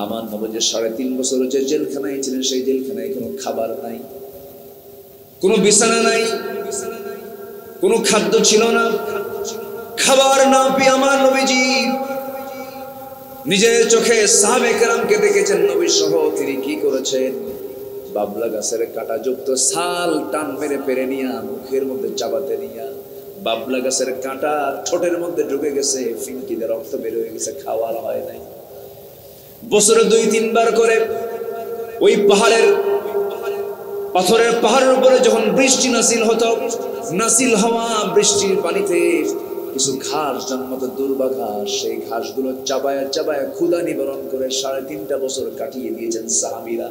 আমার নবীজি 3.5 বছর যে জেলখানায় ছিলেন সেই জেলখানায় কোনো খাবার নাই, কোনো বিছানা নাই, কোনো খাদ্য ছিল না। খাবার না পেয়ে আমার নবীজি নিজের চোখে সাহাবে কেরামকে দেখেছেন। নবী সহ তিনি কি করেছেন, বাবলা গাছের কাঁটাযুক্ত ছাল টান মেরে পেরে নিয়া মুখের মধ্যে চাবাতে নিয়া বাবলা গাছের কাঁটা ঠোঁটের মধ্যে ঢুকে গেছে, ফিনকিতে রক্ত বের হয়ে গেছে, খাওয়ার হয় নাই। বছরে 2-3 বার করে ওই পাথরের পাহাড়ের উপরে যখন বৃষ্টি নাসিল হতো, নাসিল হওয়া বৃষ্টির পানিতে কিছু ঘাস জন্মত, দুর্বা ঘাস, সেই ঘাসগুলো চাবায়া চাবায়া ক্ষুধা নিবারণ করে 3.5 বছর কাটিয়ে দিয়েছেন সাহাবীরা।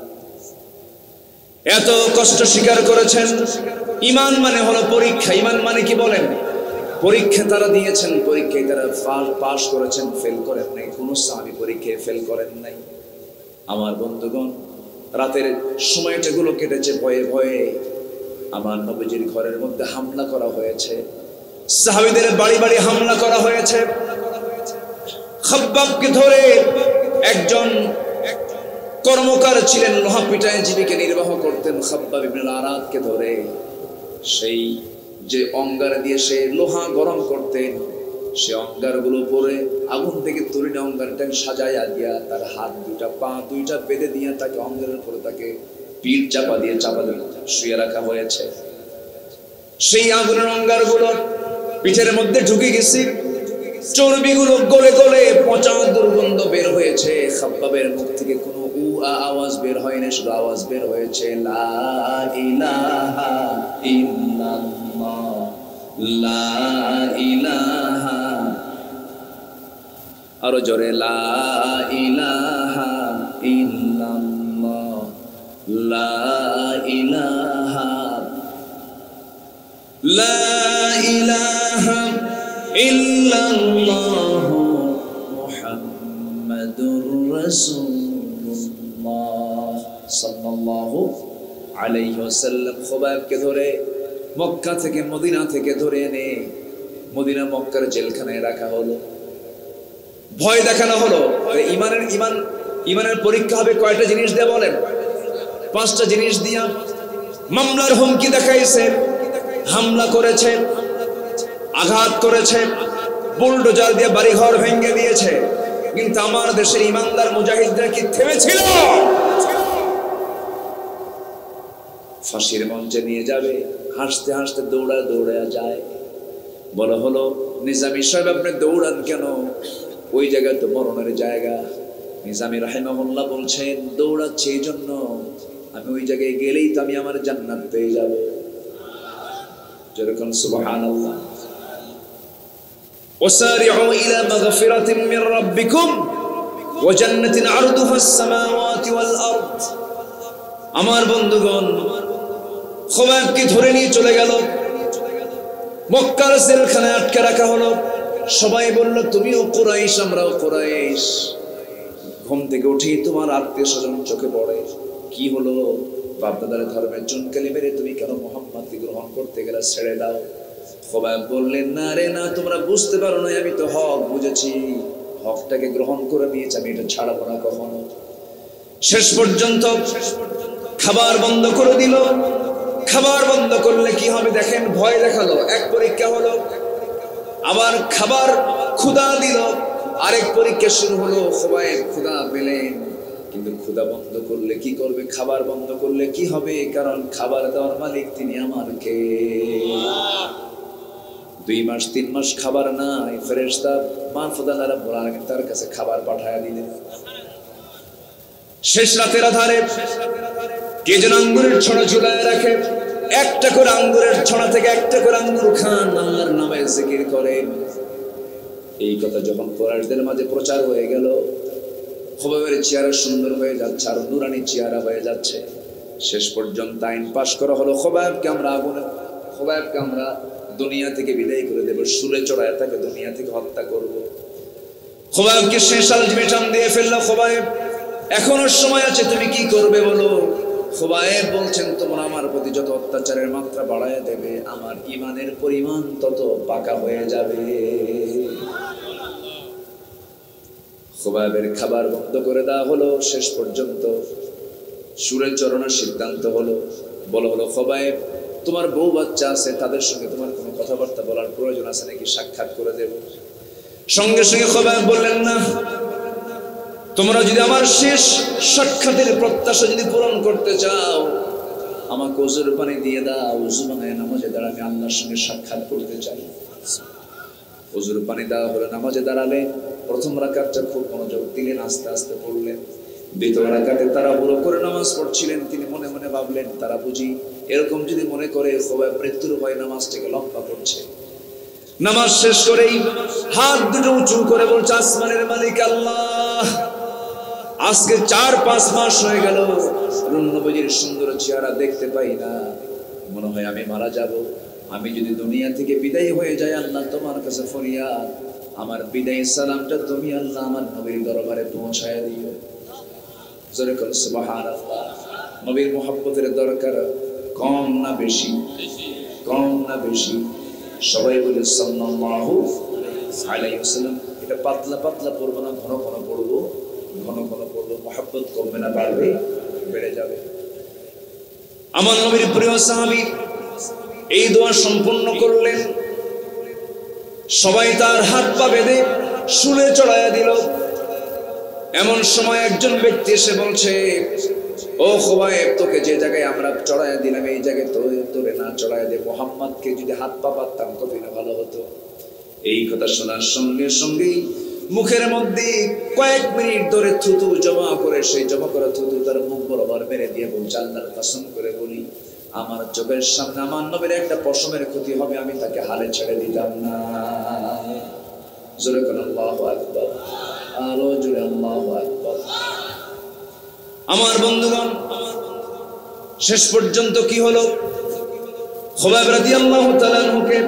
এত কষ্ট স্বীকার করেছেন। ঈমান মানে হলো পরীক্ষা। ঈমান মানে কি বলেন? পরীক্ষা তারা দিয়েছেন, পরীক্ষায় তারা পাস করেছেন, ফেল করেন নাই। কোনো সাহাবী পরীক্ষায় ফেল করেন নাই। আমার বন্ধুগণ, রাতের সময়টাগুলো কেটেছে ভয়ে ভয়ে। আমার নবীজির ঘরের মধ্যে হামলা করা হয়েছে, সাহাবীদের বাড়ি বাড়ি হামলা করা হয়েছে। খাব্বাবকে ধরে একজন কর্মকার ছিলেন, লোহা পিটায় জীবিকা নির্বাহ করতেন। খাব্বাব ইবনে আরাদকে ধরে সেই যে অঙ্গার দিয়ে সে লোহা গরম করতেন, সে অঙ্গারগুলো পরে আগুন থেকে তুলে অঙ্গারটাকে সাজাইয়া দিয়া তার হাত দুটা পা দুইটা বেঁধে দিয়ে তাকে অঙ্গারের উপরে তাকে পিঠ চাপা দিয়ে শুয়ে রাখা হয়েছে। সেই আগুনের অঙ্গারগুলো পিঠের মধ্যে ঢুকে গেছে, চর্বিগুলো গলে গলে পচা দুর্গন্ধ বের হয়েছে। খাব্বাবের মুখ থেকে কোনো আওয়াজ বের হয় না, শুধু আওয়াজ বের হয়েছে লা ইলাহা ইল্লাল্লাহ, লা ইলাহা, আরো জোরে লা ইলাহা ইল্লাল্লাহ, লা ইলাহা, লা ইলাহা ইল্লাল্লাহ মুহাম্মাদুর রাসূলুল্লাহ সাল্লাল্লাহু আলাইহি ওয়াসাল্লাম খুবাইবকে ধরে মক্কা থেকে মদিনা থেকে ধরে এনে মদিনা মক্কার জেলখানায় রাখা হলো। ভয় দেখানো হলো। ইমানের পরীক্ষা হবে কয়টা জিনিস দিয়ে বলেন? 5টা জিনিস দিয়া মামলার হুমকি দেখাইছে, হামলা করেছে, আঘাত করেছে, বুলডোজার দিয়ে বাড়িঘর ভেঙে দিয়েছে, কিন্তু আমার দেশের ইমানদার মুজাহিদরা কি থেমেছিল? ফাঁসির মঞ্চে নিয়ে যাবে, হাসতে হাসতে দৌড়া যায়। বলা হলো নিজামী সাহেব আপনি দৌড়ান কেন? ওই জায়গা তো মরণের জায়গা। নিজামী রাহিমাহুল্লাহ বলছেন দৌড়াচ্ছে এই জন্য আমি ওই জায়গায় গেলেই তো আমি আমার জান্নাত পেয়ে যাব। যেরকম সুবহানাল্লাহ। وسارعوا إلى مغفرة من ربكم وجنة عرضها السماوات والأرض। আমার বন্ধুগণ, খুবাইবকে ধরে নিয়ে চলে গেল, মক্কার জেলখানায় আটকে রাখা হলো। সবাই বলল তুমিও কুরাইশ, আমরাও কুরাইশ। ঘুম থেকে উঠেই তোমার আত্মীয়-স্বজন চোখে পড়ে। কি হলো? বাপদাদার ধর্মের চুনকালি মেরে তুমি কেন মুহাম্মদকে গ্রহণ করতে গেলে? ছেড়ে দাও। খুবাইব বললেন না রে না, তোমরা বুঝতে পারো না, আমি তো হক বুঝেছি, হকটাকে গ্রহণ করে নিয়েছি, আমি এটা ছাড়াবো না কখনো। শেষ পর্যন্ত খাবার বন্ধ করে দিল। খাবার বন্ধ করলে কি হবে দেখেন, ভয় দেখালো, এক পরীক্ষা হলো। আবার খাবার ক্ষুধা দিল, আরেক পরীক্ষা শুরু হলো। খুবাইব ক্ষুধা পেলেন, কিন্তু ক্ষুধা বন্ধ করলে কি করবে? খাবার বন্ধ করলে কি হবে? কারণ খাবার দেওয়ার মালিক তিনি আমার কে। 2 মাস 3 মাস খাবার নাই, ফেরেশতা মারফত আল্লাহ রাব্বুল আলামিন তার কাছে খাবার পাঠায়া দিলেন। শেষ রাতের আধারে কে যেন আঙ্গুরের ছড়া ঝুলায় রাখে, একটা করে আঙ্গুরের ছড়া থেকে একটা করে আঙ্গুর খান, আল্লাহর নামে জিকির করেন। এই কথা যখন কুরাইশদের মাঝে প্রচার হয়ে গেল, খুবাইবের চেহারা সুন্দর হয়ে যাচ্ছে, আর নুরানি চেহারা হয়ে যাচ্ছে। শেষ পর্যন্ত আইন পাশ করা হলো, খুবাইবকে আমরা দুনিয়া থেকে বিদায় করে দেব, শুলে চড়ায় তাকে দুনিয়া থেকে হত্যা করব। খুবাইবকে শেষ আলটিমেটাম দিয়ে ফেলল। খুবাইব এখনো সময় আছে, তুমি কি করবে বলো? খুবাইব বলছেন তোমরা আমার প্রতি যত অত্যাচারের মাত্রা বাড়ায় দেবে, আমার ঈমানের পরিমাণ তত পাকা হয়ে যাবে। খোবাবের খাবার বন্ধ করে দেওয়া হলো। শেষ পর্যন্ত সুরে চড়ানোর সিদ্ধান্ত হলো। বলা হলো, খোবাব তোমার বউ বাচ্চা আছে, তাদের সঙ্গে তোমার কোনো কথাবার্তা বলার প্রয়োজন আছে নাকি? সাক্ষাৎ করে দেব। সঙ্গে সঙ্গে খোবাব বললেন, না, তোমরা যদি আমার শেষ সাক্ষাতের প্রত্যাশা যদি পূরণ করতে চাও, আমাকে ওজুর পানি দিয়ে দাও, ওজু বানায় নামাজে দাঁড়া, আমি আল্লাহর সঙ্গে সাক্ষাৎ করতে চাই। ওজুর পানি দেওয়া হলো। নামাজে দাঁড়ালে প্রথম রাকাতটা খুব মনোযোগ দিলেন, আস্তে আস্তে পড়লেন। দ্বিতীয় রাকাতে তাড়াহুড়ো করে নামাজ পড়ছিলেন। তিনি মনে মনে ভাবলেন, তারা বুঝি এরকম যদি মনে করে খোবাব মৃত্যুর ভয় নামাজটাকে লম্বা করছে। নামাজ শেষ করেই হাত দুটো উঁচু করে বলছে, আসমানের মালিক আল্লাহ, আজকে 4-5 মাস হয়ে গেল নবীজির সুন্দর চেহারা দেখতে পাই না। মনে হয় আমি মারা যাব। আমি যদি দুনিয়া থেকে বিদায় হয়ে যাই, আল্লাহ তোমার কাছে ফরিয়াদ, আমার বিদায় সালামটা তুমি আল্লাহ আমার নবীর দরবারে পৌঁছায় দিও। জোরে বল সুবহানাল্লাহ। নবীর মুহাব্বতের দরকার কম না বেশি? কম না বেশি? সবাই বলে সাল্লাল্লাহু আলাইহি ওয়াসাল্লাম। এটা পাতলা পাতলা পড়বো না, ঘন ঘন পড়বো। ঘন ঘন পড়বো, মুহাব্বত কমবে না, বাড়বে, বেড়ে যাবে। আমার নবীর প্রিয় সাহাবী এই দোয়া সম্পূর্ণ করলেন। সবাই তার হাত পা বেঁধে শুলে চড়াইয়া দিল। এমন সময় একজন ব্যক্তি এসে বলছে, ও খোবাব, তোকে যে জায়গায় আমরা চড়াইয়া দিলাম এই জায়গায় তোরে না চড়াইয়া দে, মুহাম্মদকে যদি হাত পা পাততাম কত না ভালো হতো। এই কথা শোনার সঙ্গে সঙ্গেই মুখের মধ্যে কয়েক মিনিট ধরে থুতু জমা করে, সেই জমা করা থুতু তার মুখ বরাবর মেরে দিয়ে বলছে, আল্লাহর কসম করে বলি, আমার চোখের সামনে আমার নবীর একটা পশমের ক্ষতি হবে, আমি তাকে হালে ছেড়ে দিতাম না। জোরে বলেন আল্লাহু আকবার, আরো জোরে আল্লাহু আকবার। আমার বন্ধুগণ, শেষ পর্যন্ত কি হলো? খোবাব রাদিয়াল্লাহু তাআলা আনহুকে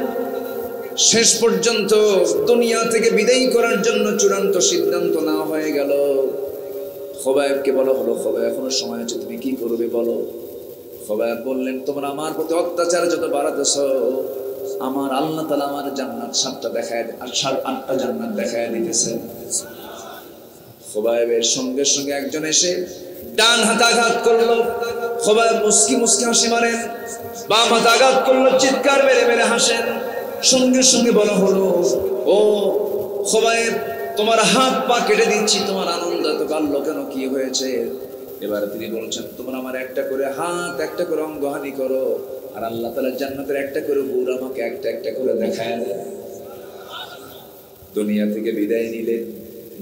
শেষ পর্যন্ত দুনিয়া থেকে বিদায় করার জন্য চূড়ান্ত সিদ্ধান্ত নেওয়া হয়ে গেল। খোবাবকে বলা হলো, খোবাব এখনো সময় আছে, তুমি কি করবে বলো। খোবাব বললেন, তোমরা আমার প্রতি অত্যাচার যত বাড়াতেছ, আমার আল্লাহ তাআলা আমার জান্নাত 7টা দেখায়, আর 8টা জান্নাত দেখায় দিতেছেন। খোবাবের সঙ্গে সঙ্গে একজন এসে ডান হাতে আঘাত করলো। খোবাব মুস্কি মুস্কি হাসি মারেন। বাম হাতে আঘাত করলো, চিৎকার মেরে মেরে হাসেন। সঙ্গে সঙ্গে বলা হলো, ও খোবাব, তোমার হাত পা কেটে দিচ্ছি, তোমার আনন্দ এত বাড়লো কেন, কি হয়েছে? এবার তিনি বলছেন, তোমরা আমার একটা করে হাত, একটা করে অঙ্গহানি করো, আর আল্লাহ তাআলা জান্নাতের একটা করে গুড় আমাকে একটা একটা করে দেখায় দেন। দুনিয়া থেকে বিদায় নিলেন।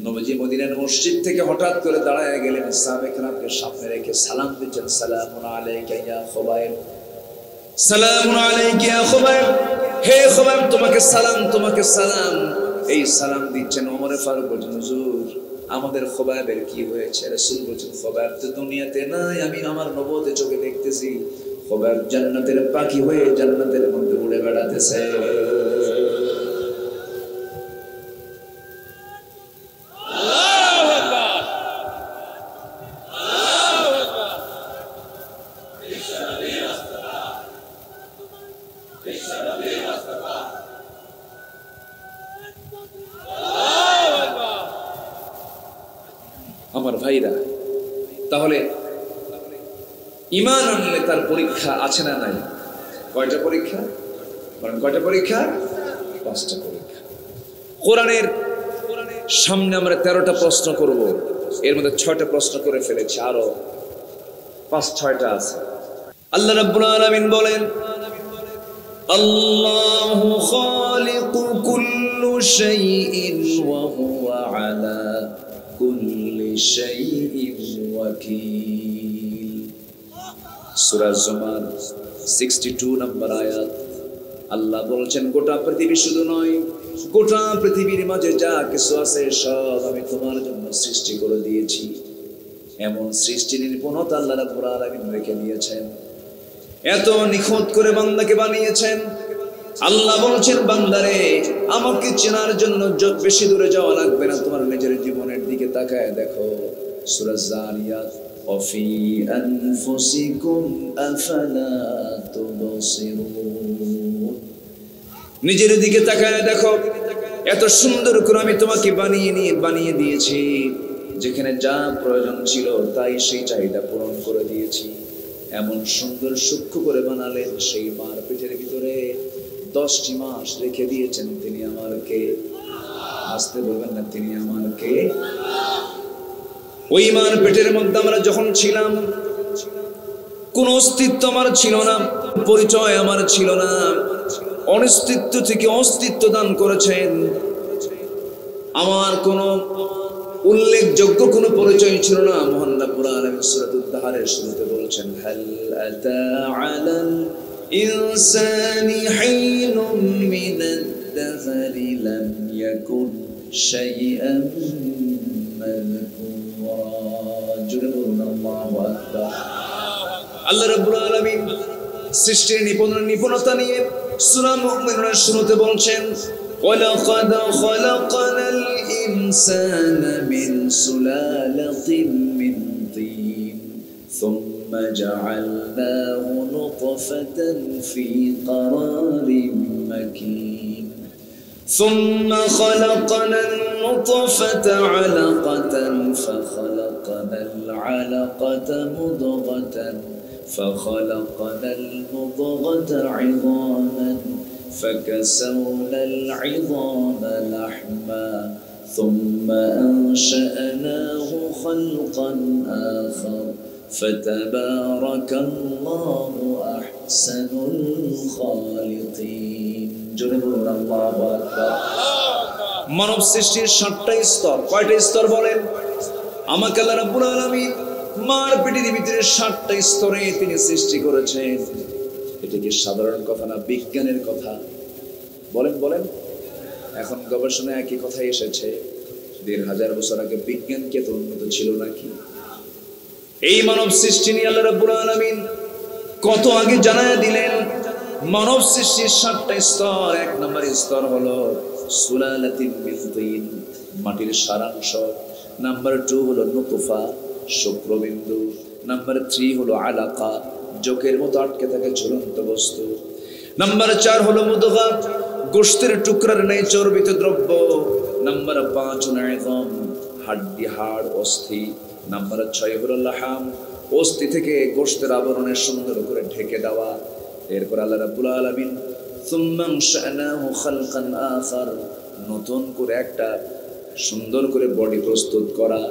নবীজি মদিনার মসজিদ থেকে হঠাৎ করে দাঁড়ায় গেলেন, সাহাবায়ে কেরামকে সামনে রেখে সালাম দিচ্ছেন, সালামুন আলাইকা ইয়া খোবাব, সালামুন আলাইকা ইয়া খোবাব, হে খোবাব, তোমাকে সালাম, তোমাকে সালাম। এই সালাম দিচ্ছেন। ওমর ফারুক বলছেন, হুজুর, আমাদের খোবাবের কি হয়েছে? রাসূল বলছেন, খোবাব তো দুনিয়াতে নাই, আমি আমার নবুয়তে চোখে দেখতেছি, খোবাব জান্নাতের পাখি হয়ে জান্নাতের মধ্যে উড়ে বেড়াতেছে। আমার ভাইরা, তাহলে ঈমান আনলে তার পরীক্ষা আছে না নাই? কয়টা পরীক্ষা? কয়টা পরীক্ষা? 5টা পরীক্ষা। কোরআনের সামনে আমরা 13টা প্রশ্ন করব, এর মধ্যে 6টা প্রশ্ন করে ফেলেছি, আরো 5-6টা আছে। আল্লাহ রাব্বুল আলামিন বলেন, আল্লাহু খালিকু কুল্লি শাইইন ওয়া হুয়া আলা কুল্লি শাইইন ওয়াকিল। সূরা জুমার 62 নম্বর আয়াত। আল্লাহ বলছেন, গোটা পৃথিবী শুধু নয়, গোটা পৃথিবীর মাঝে যা কিছু আছে সব আমি তোমার জন্য সৃষ্টি করে দিয়েছি। এমন সৃষ্টি নিপুণতা আল্লাহ রাব্বুল আলামিন রেখে দিয়েছেন, এত নিখুঁত করে বান্দাকে বানিয়েছেন। আল্লাহ বলছেন, বান্দারে, আমাকে চেনার জন্য বেশি দূরে যাওয়া লাগবে না, তোমার নিজের জীবনের দিকে তাকায় দেখো। সূরা জারিয়াত, ওয়াফি আনফুসিকুম আফালা তুবসিরুন। নিজের দিকে তাকায় দেখো, এত সুন্দর করে আমি তোমাকে বানিয়ে দিয়েছি, যেখানে যা প্রয়োজন ছিল তাই সেই চাহিদা পূরণ করে দিয়েছি। এমন সুন্দর সূক্ষ্ম করে বানালেন, সেই মার পেটের ভিতরে 10টি মাস রেখে দিয়েছেন। তিনি আমার কে? আসতে বলবেন না, তিনি আমার কে? ওই মার পেটের মধ্যে আমরা যখন ছিলাম, কোন অস্তিত্ব আমার ছিল না, পরিচয় আমার ছিল না। অস্তিত্ব থেকে অস্তিত্ব দান করেছেন। আমার কোন উল্লেখযোগ্য কোন পরিচয় ছিল না। মহান রব্বুল আলামিন সূরাতুদ দাহরের শুরুতে বলছেন, হাল আতা আলাল ইনসানি হিনুম মিনাদ দাহরি লাম ইয়াকুন শাইআন মাযকুরা। জুড়ে বলুন আল্লাহু আকবার। আল্লাহ রাব্বুল আলামিন সৃষ্টির নিপুণতা নিয়ে সূরা মুমিনুনের শুরুতে বলছেন, وَلَقَدْ خَلَقْنَا الْإِنسَانَ مِنْ سُلَالَةٍ مِنْ طِينٍ ثُمَّ جَعَلْنَاهُ نُطْفَةً فِي قَرَارٍ مَكِينٍ ثُمَّ خَلَقْنَا النُّطْفَةَ عَلَقَةً فَخَلَقْنَا الْعَلَقَةَ مُضْغَةً فخلقنا المضغة عظاما فكسونا العظام لحما ثم أنشأناه خلقا آخر فتبارك الله أحسن الخالقين. جربون الله أكبر. মানব সৃষ্টির 7টা স্তর। কয়টা স্তর বলেন? আমাকে আল্লাহ রাব্বুল আলামিন মার পেটের ভিতরে 7টা স্তরে তিনি সৃষ্টি করেছেন। এটা কি সাধারণ কথা না বিজ্ঞানের কথা? বলেন বলেন। এখন গবেষণায় একই কথা এসেছে। 1500 বছর আগে বিজ্ঞান কি এত উন্নত ছিল নাকি? এই মানব সৃষ্টি নিয়ে আল্লাহ রাব্বুল আলামিন কত আগে জানায়া দিলেন। মানব সৃষ্টির 7টা স্তর। 1 নম্বর স্তর হলো সুলালাতিন মিন তিন, মাটির সারাংশ। নাম্বার 2 হলো নুতফা, শুক্রবিন্দু। নাম্বার 3 হলো আলাকা, জোকের মতো আটকে থাকে ঝুলন্ত বস্তু। নাম্বার 4 হলো মুদগা, গোশতের টুকরার ন্যায় চর্বিত দ্রব্য। নাম্বার 5 হলো ইযম, হাড্ডি, হাড়, অস্থি। নাম্বার 6 হলো লাহাম, অস্থি থেকে গোশতের আবরণে সুন্দর করে ঢেকে দেওয়া। এরপর আল্লাহ রাব্বুল আলামিন সুম্মা আনশানাহু খালকান আখার, নতুন করে একটা সুন্দর করে বডি প্রস্তুত করা।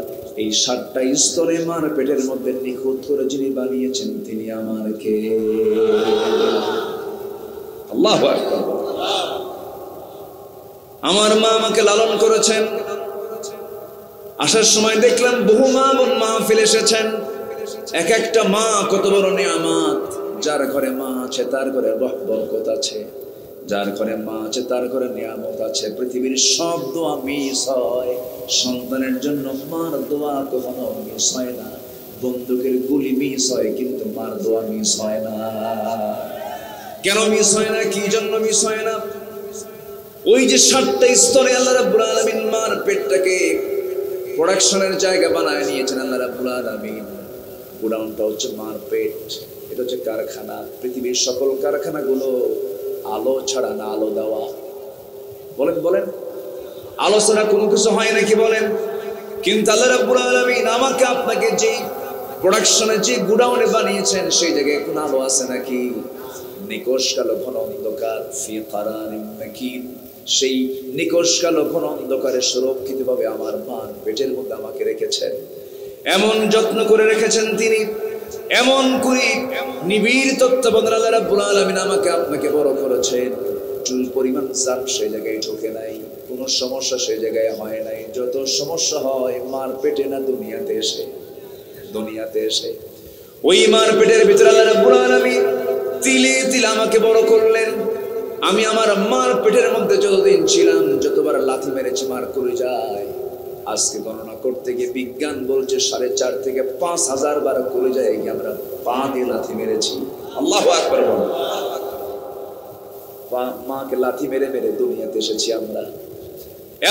এই 7টা স্তরে মার পেটের মধ্যে নিখুঁত করে যিনি বানিয়েছেন তিনি আমার কে? আল্লাহু আকবার। আমার মা আমাকে লালন করেছেন। আসার সময় দেখলাম বহু মা বোন মাহফিল এসেছেন। এক একটা মা কত বড় নিয়ামত। যার ঘরে মা আছে তার ঘরে বরকত আছে, যার ঘরে মা আছে তার ঘরে নিয়ামত আছে। পৃথিবীর সব দোয়া মিস হয়, সন্তানের জন্য মার দোয়া কখনো মিস হয় না। বন্দুকের গুলি মিস হয় কিন্তু মার দোয়া মিস হয় না। কেন মিস হয় না? কি জন্য মিস হয় না? ওই যে 7টা স্তরে আল্লাহ রাব্বুল আলামিন মার পেটটাকে প্রোডাকশনের জায়গা বানায় নিয়েছেন। আল্লাহ রাব্বুল আলামিন গোডাউনটা হচ্ছে মার পেট, এটা হচ্ছে কারখানা। পৃথিবীর সকল কারখানাগুলো আলো ছাড়া না আলো দেওয়া। বলেন বলেন, আলো ছাড়া কোনো কিছু হয় নাকি বলেন? কিন্তু আল্লাহ রাব্বুল আলামিন আমাকে আপনাকে যে প্রোডাকশনে যে গোডাউনে বানিয়েছেন সেই জায়গায় কোনো আলো আছে নাকি? নিকশ কালো ঘন অন্ধকার, ফি কারারিন মাকিন। সেই নিকশ কালো ঘন অন্ধকারে সুরক্ষিতভাবে আমার মার পেটের মধ্যে আমাকে রেখেছেন। এমন যত্ন করে রেখেছেন তিনি, এমন করে নিবিড় তত্ত্বাবধানে আল্লাহ রাব্বুল আলামিন আমাকে আপনাকে বড় করেছেন। চুল পরিমাণ জান সেই জায়গায় ঢোকে নাই, কোনো সমস্যা সেই জায়গায় হয় নাই। যত সমস্যা হয় মার পেটে না দুনিয়াতে এসে। ওই মার পেটের ভিতরে আল্লাহ রাব্বুল আলামিন তিলে তিলে আমাকে বড় করলেন। আমি আমার মার পেটের মধ্যে যতদিন ছিলাম যতবার লাথি মেরেছি মার কলিজায়, আজকে গণনা করতে গিয়ে বিজ্ঞান বলছে 4.5 থেকে 5,000 বার কলিজায় গিয়ে আমরা পা দিয়ে লাথি মেরেছি। আল্লাহু আকবার বলুন। মাকে লাথি মেরে মেরে দুনিয়াতে এসেছি আমরা।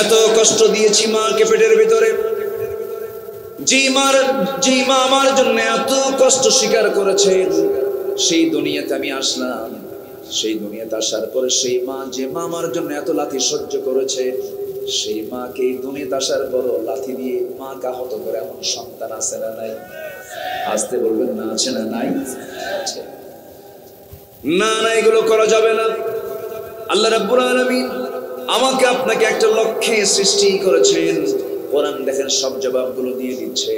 এত কষ্ট দিয়েছি মাকে পেটের ভিতরে। যেই মা আমার জন্য এত কষ্ট স্বীকার করেছেন, সেই দুনিয়াতে আমি আসলাম। সেই দুনিয়াতে আসার পরে সেই মা, যে মা আমার জন্য এত লাথি সহ্য করেছে, সেই মাকে এই দুনিয়াতে আসার পর লাথি দিয়ে মাকে আহত করে এমন সন্তান আছে না নাই? আসতে বলবেন না, আছে না নাই? আছে। না না, এগুলো করা যাবে না। আল্লাহ রাব্বুল আলামিন আমাকে আপনাকে একটা লক্ষ্যে সৃষ্টি করেছেন। কোরআন দেখেন সব জবাবগুলো দিয়ে দিচ্ছে।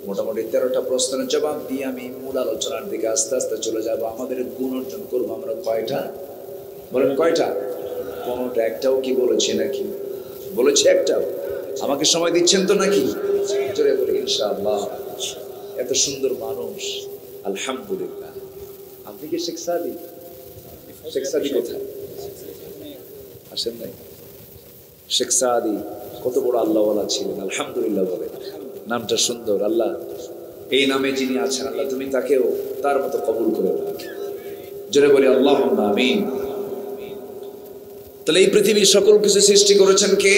মোটামুটি 13টা প্রশ্নের জবাব দিয়ে আমি মূল আলোচনার দিকে আস্তে আস্তে চলে যাব। আমাদের গুণ অর্জন করবো আমরা কয়টা? বলেন কয়টা? কোনটা একটাও কি বলেছি নাকি? বলেছি একটাও? আমাকে সময় দিচ্ছেন তো নাকি? জোরে বলি ইনশাআল্লাহ। এত সুন্দর মানুষ, আলহামদুলিল্লাহ। আপনি কি শেখ সাদি? শেখ সাদি কোথায়? আসেন নাই? শেখ সাদি কত বড় আল্লাহওয়ালা ছিলেন, আলহামদুলিল্লাহ বলে। নামটা সুন্দর। আল্লাহ এই নামে যিনি আছেন, আল্লাহ তুমি তাকেও তার মতো কবুল করে নাও। জোরে বলি আল্লাহুম্মা আমিন। তাহলে এই পৃথিবীর সকল কিছু সৃষ্টি করেছেন কে?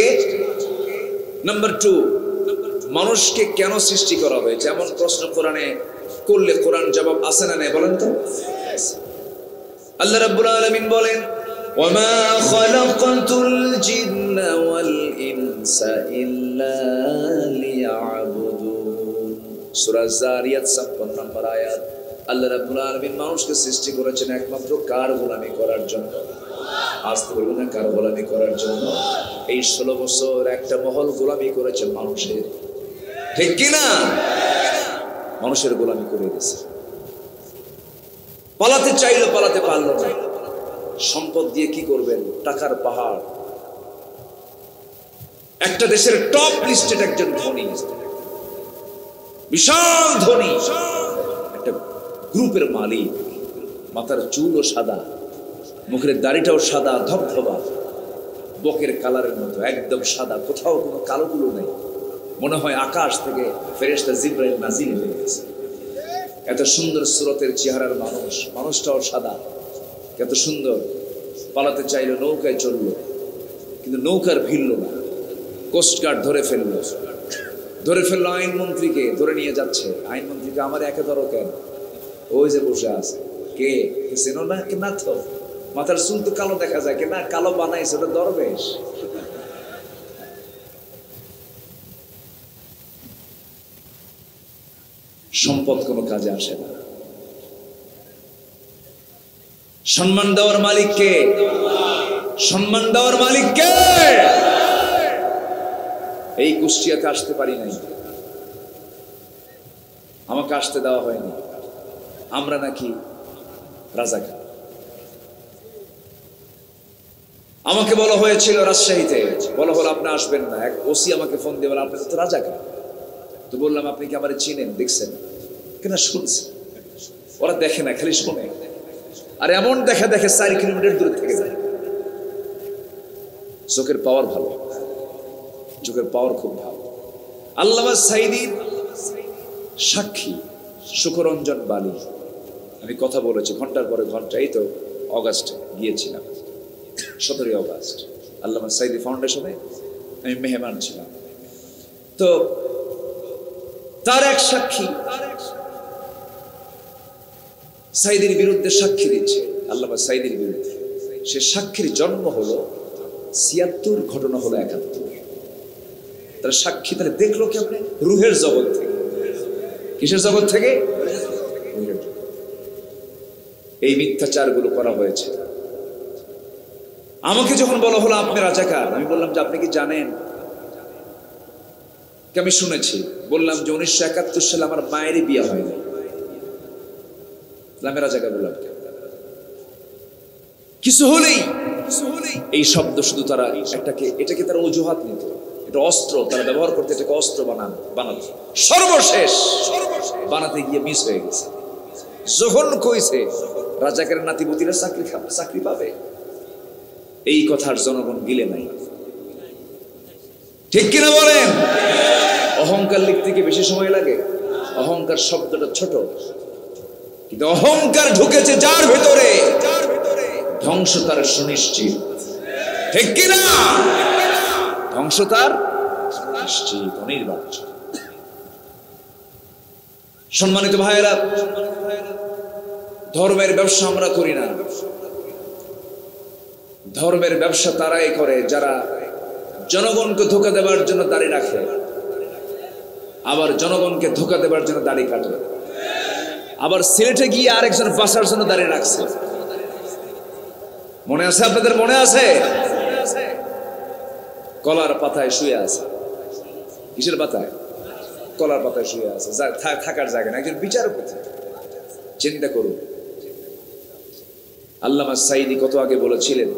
নাম্বার 2, মানুষকে কেন সৃষ্টি করা হয়েছে? এমন প্রশ্ন কোরআনে করলে কোরআন জবাব আছে না নাই বলেন তো? আল্লাহ রাব্বুল আলামিন বলেন, ওয়ামা খালাকাতুল জিন্না ওয়াল ইনসা ইল্লা লিয়াবুদুন। সূরা যারিয়াত 56 নম্বর আয়াত। আল্লাহ রাব্বুল আলামিন মানুষকে সৃষ্টি করেছেন একমাত্র কার গোলামি করার জন্য? আসতে বলবো না, কার গোলামি করার জন্য? এই 16 বছর একটা মহল গোলামি করেছেন মানুষের, ঠিক কিনা? মানুষের গোলামি করে গেছে। পালাতে চাইলো, পালাতে পারলো না। সম্পদ দিয়ে কি করবেন? টাকার পাহাড়। একটা দেশের টপ লিস্টেড একজন ধনী, বিশাল ধনী, একটা গ্রুপের মালিক। মাথার চুলও সাদা, মুখের দাড়িটাও সাদা ধবধবা, বকের কালারের মতো একদম সাদা, কোথাও কোনো কালোগুলো নেই। মনে হয় আকাশ থেকে ফেরেশতা জিবরাইল নাজিল হয়ে গেছে। এত সুন্দর সুরতের চেহারার মানুষ, মানুষটাও সাদা, এত সুন্দর। পালাতে চাইলো, নৌকায় চললো, কিন্তু নৌকার ভিড়ল না। কোস্টগার্ড ধরে ফেললো আইনমন্ত্রীকে, ধরে নিয়ে যাচ্ছে। আইনমন্ত্রীকে, আমার একে ধরো কেন? ওই যে বসে আছে। কে? চেনো না? না তো, মাথার চুল তো কালো দেখা যায়। কে? না, কালো বানাইছে, ওটা দরবেশ। সম্পদ কোনো কাজে আসে না। সম্মান দেওয়ার মালিক কে? সম্মান দেওয়ার মালিক কে? এই কুষ্টিয়াতে আসতে পারি নাই, আমাকে আসতে দেওয়া হয়নি। আমরা নাকি রাজাকার। আমাকে বলা হয়েছিল রাজশাহীতে, বলা হলো আপনি আসবেন না। এক ওসি আমাকে ফোন দিয়ে বলে, আপনি তো রাজাকার। তো বললাম, আপনি কি আমার চিনেন, দেখছেন? কেনা শুনছি। ওরা দেখে না, খালি শোনে। আর এমন দেখে 4 কিলোমিটার দূরে থেকে যায়। চোখের পাওয়ার ভালো, চোখের পাওয়ার খুব ভালো। আল্লামা সাঈদীর সাক্ষী সুখরঞ্জন বালি। আমি কথা বলেছি ঘন্টার পরে ঘন্টা। এই তো অগাস্টে গিয়েছিলাম, 17 অগাস্ট আল্লামা সাঈদী ফাউন্ডেশনে আমি মেহমান ছিলাম। তো তার এক সাক্ষী সাঈদীর বিরুদ্ধে সাক্ষী দিচ্ছে, আল্লামা সাঈদীর বিরুদ্ধে। সে সাক্ষীর জন্ম হলো 76, ঘটনা হলো 71। তার সাক্ষী তাহলে দেখলো কেমনে? রুহের জগৎ থেকে। কিসের জগৎ থেকে? এই মিথ্যাচার গুলো করা হয়েছে। আমাকে যখন বলা হলো আপনি রাজাকার, আমি বললাম যে আপনি কি জানেন? আমি শুনেছি। বললাম যে 1971 সালে আমার মায়েরই বিয়ে হয়নি। আমি রাজাকার বললাম কিছু হলেই এই শব্দ শুধু তারা এটাকে তারা অজুহাত নিত, এটা অস্ত্র তারা ব্যবহার করতে, এটাকে অস্ত্র বানাতো। সর্বশেষ বানাতে গিয়ে মিস হয়ে গেছে। যখন কইছে রাজাকারের নাতিপুতিরা চাকরি পাবে, এই কথার জনগণ গিলে নাই। ঠিক কিনা বলেন? অহংকার লিখতে কি বেশি সময় লাগে? অহংকার শব্দটা ছোট, কিন্তু অহংকার ঢুকেছে যার ভেতরে, ধ্বংস তার সুনিশ্চিত। ঠিক কিনা? ধ্বংস তার নিশ্চিত, অনির্বাচ্য। সম্মানিত ভাইয়েরা, ধর্মের ব্যবসা আমরা করি না। ধর্মের ব্যবসা তারাই করে যারা জনগণকে ধোঁকা দেওয়ার জন্য দাড়ি রাখে, আবার জনগণকে ধোঁকা দেওয়ার জন্য দাড়ি কাটে, আবার সিলেটে গিয়ে আরেকজন বাসার জন্য দাঁড়িয়ে রাখছে। মনে আছে আপনাদের? মনে আছে? কলার পাতায় শুয়ে আছে। কিসের পাতায়? কলার পাতায় শুয়ে আছে, থাকার জায়গা না, একজন বিচারপতি। চিন্তা করুন, আল্লামা সাঈদী কত আগে বলেছিলেন,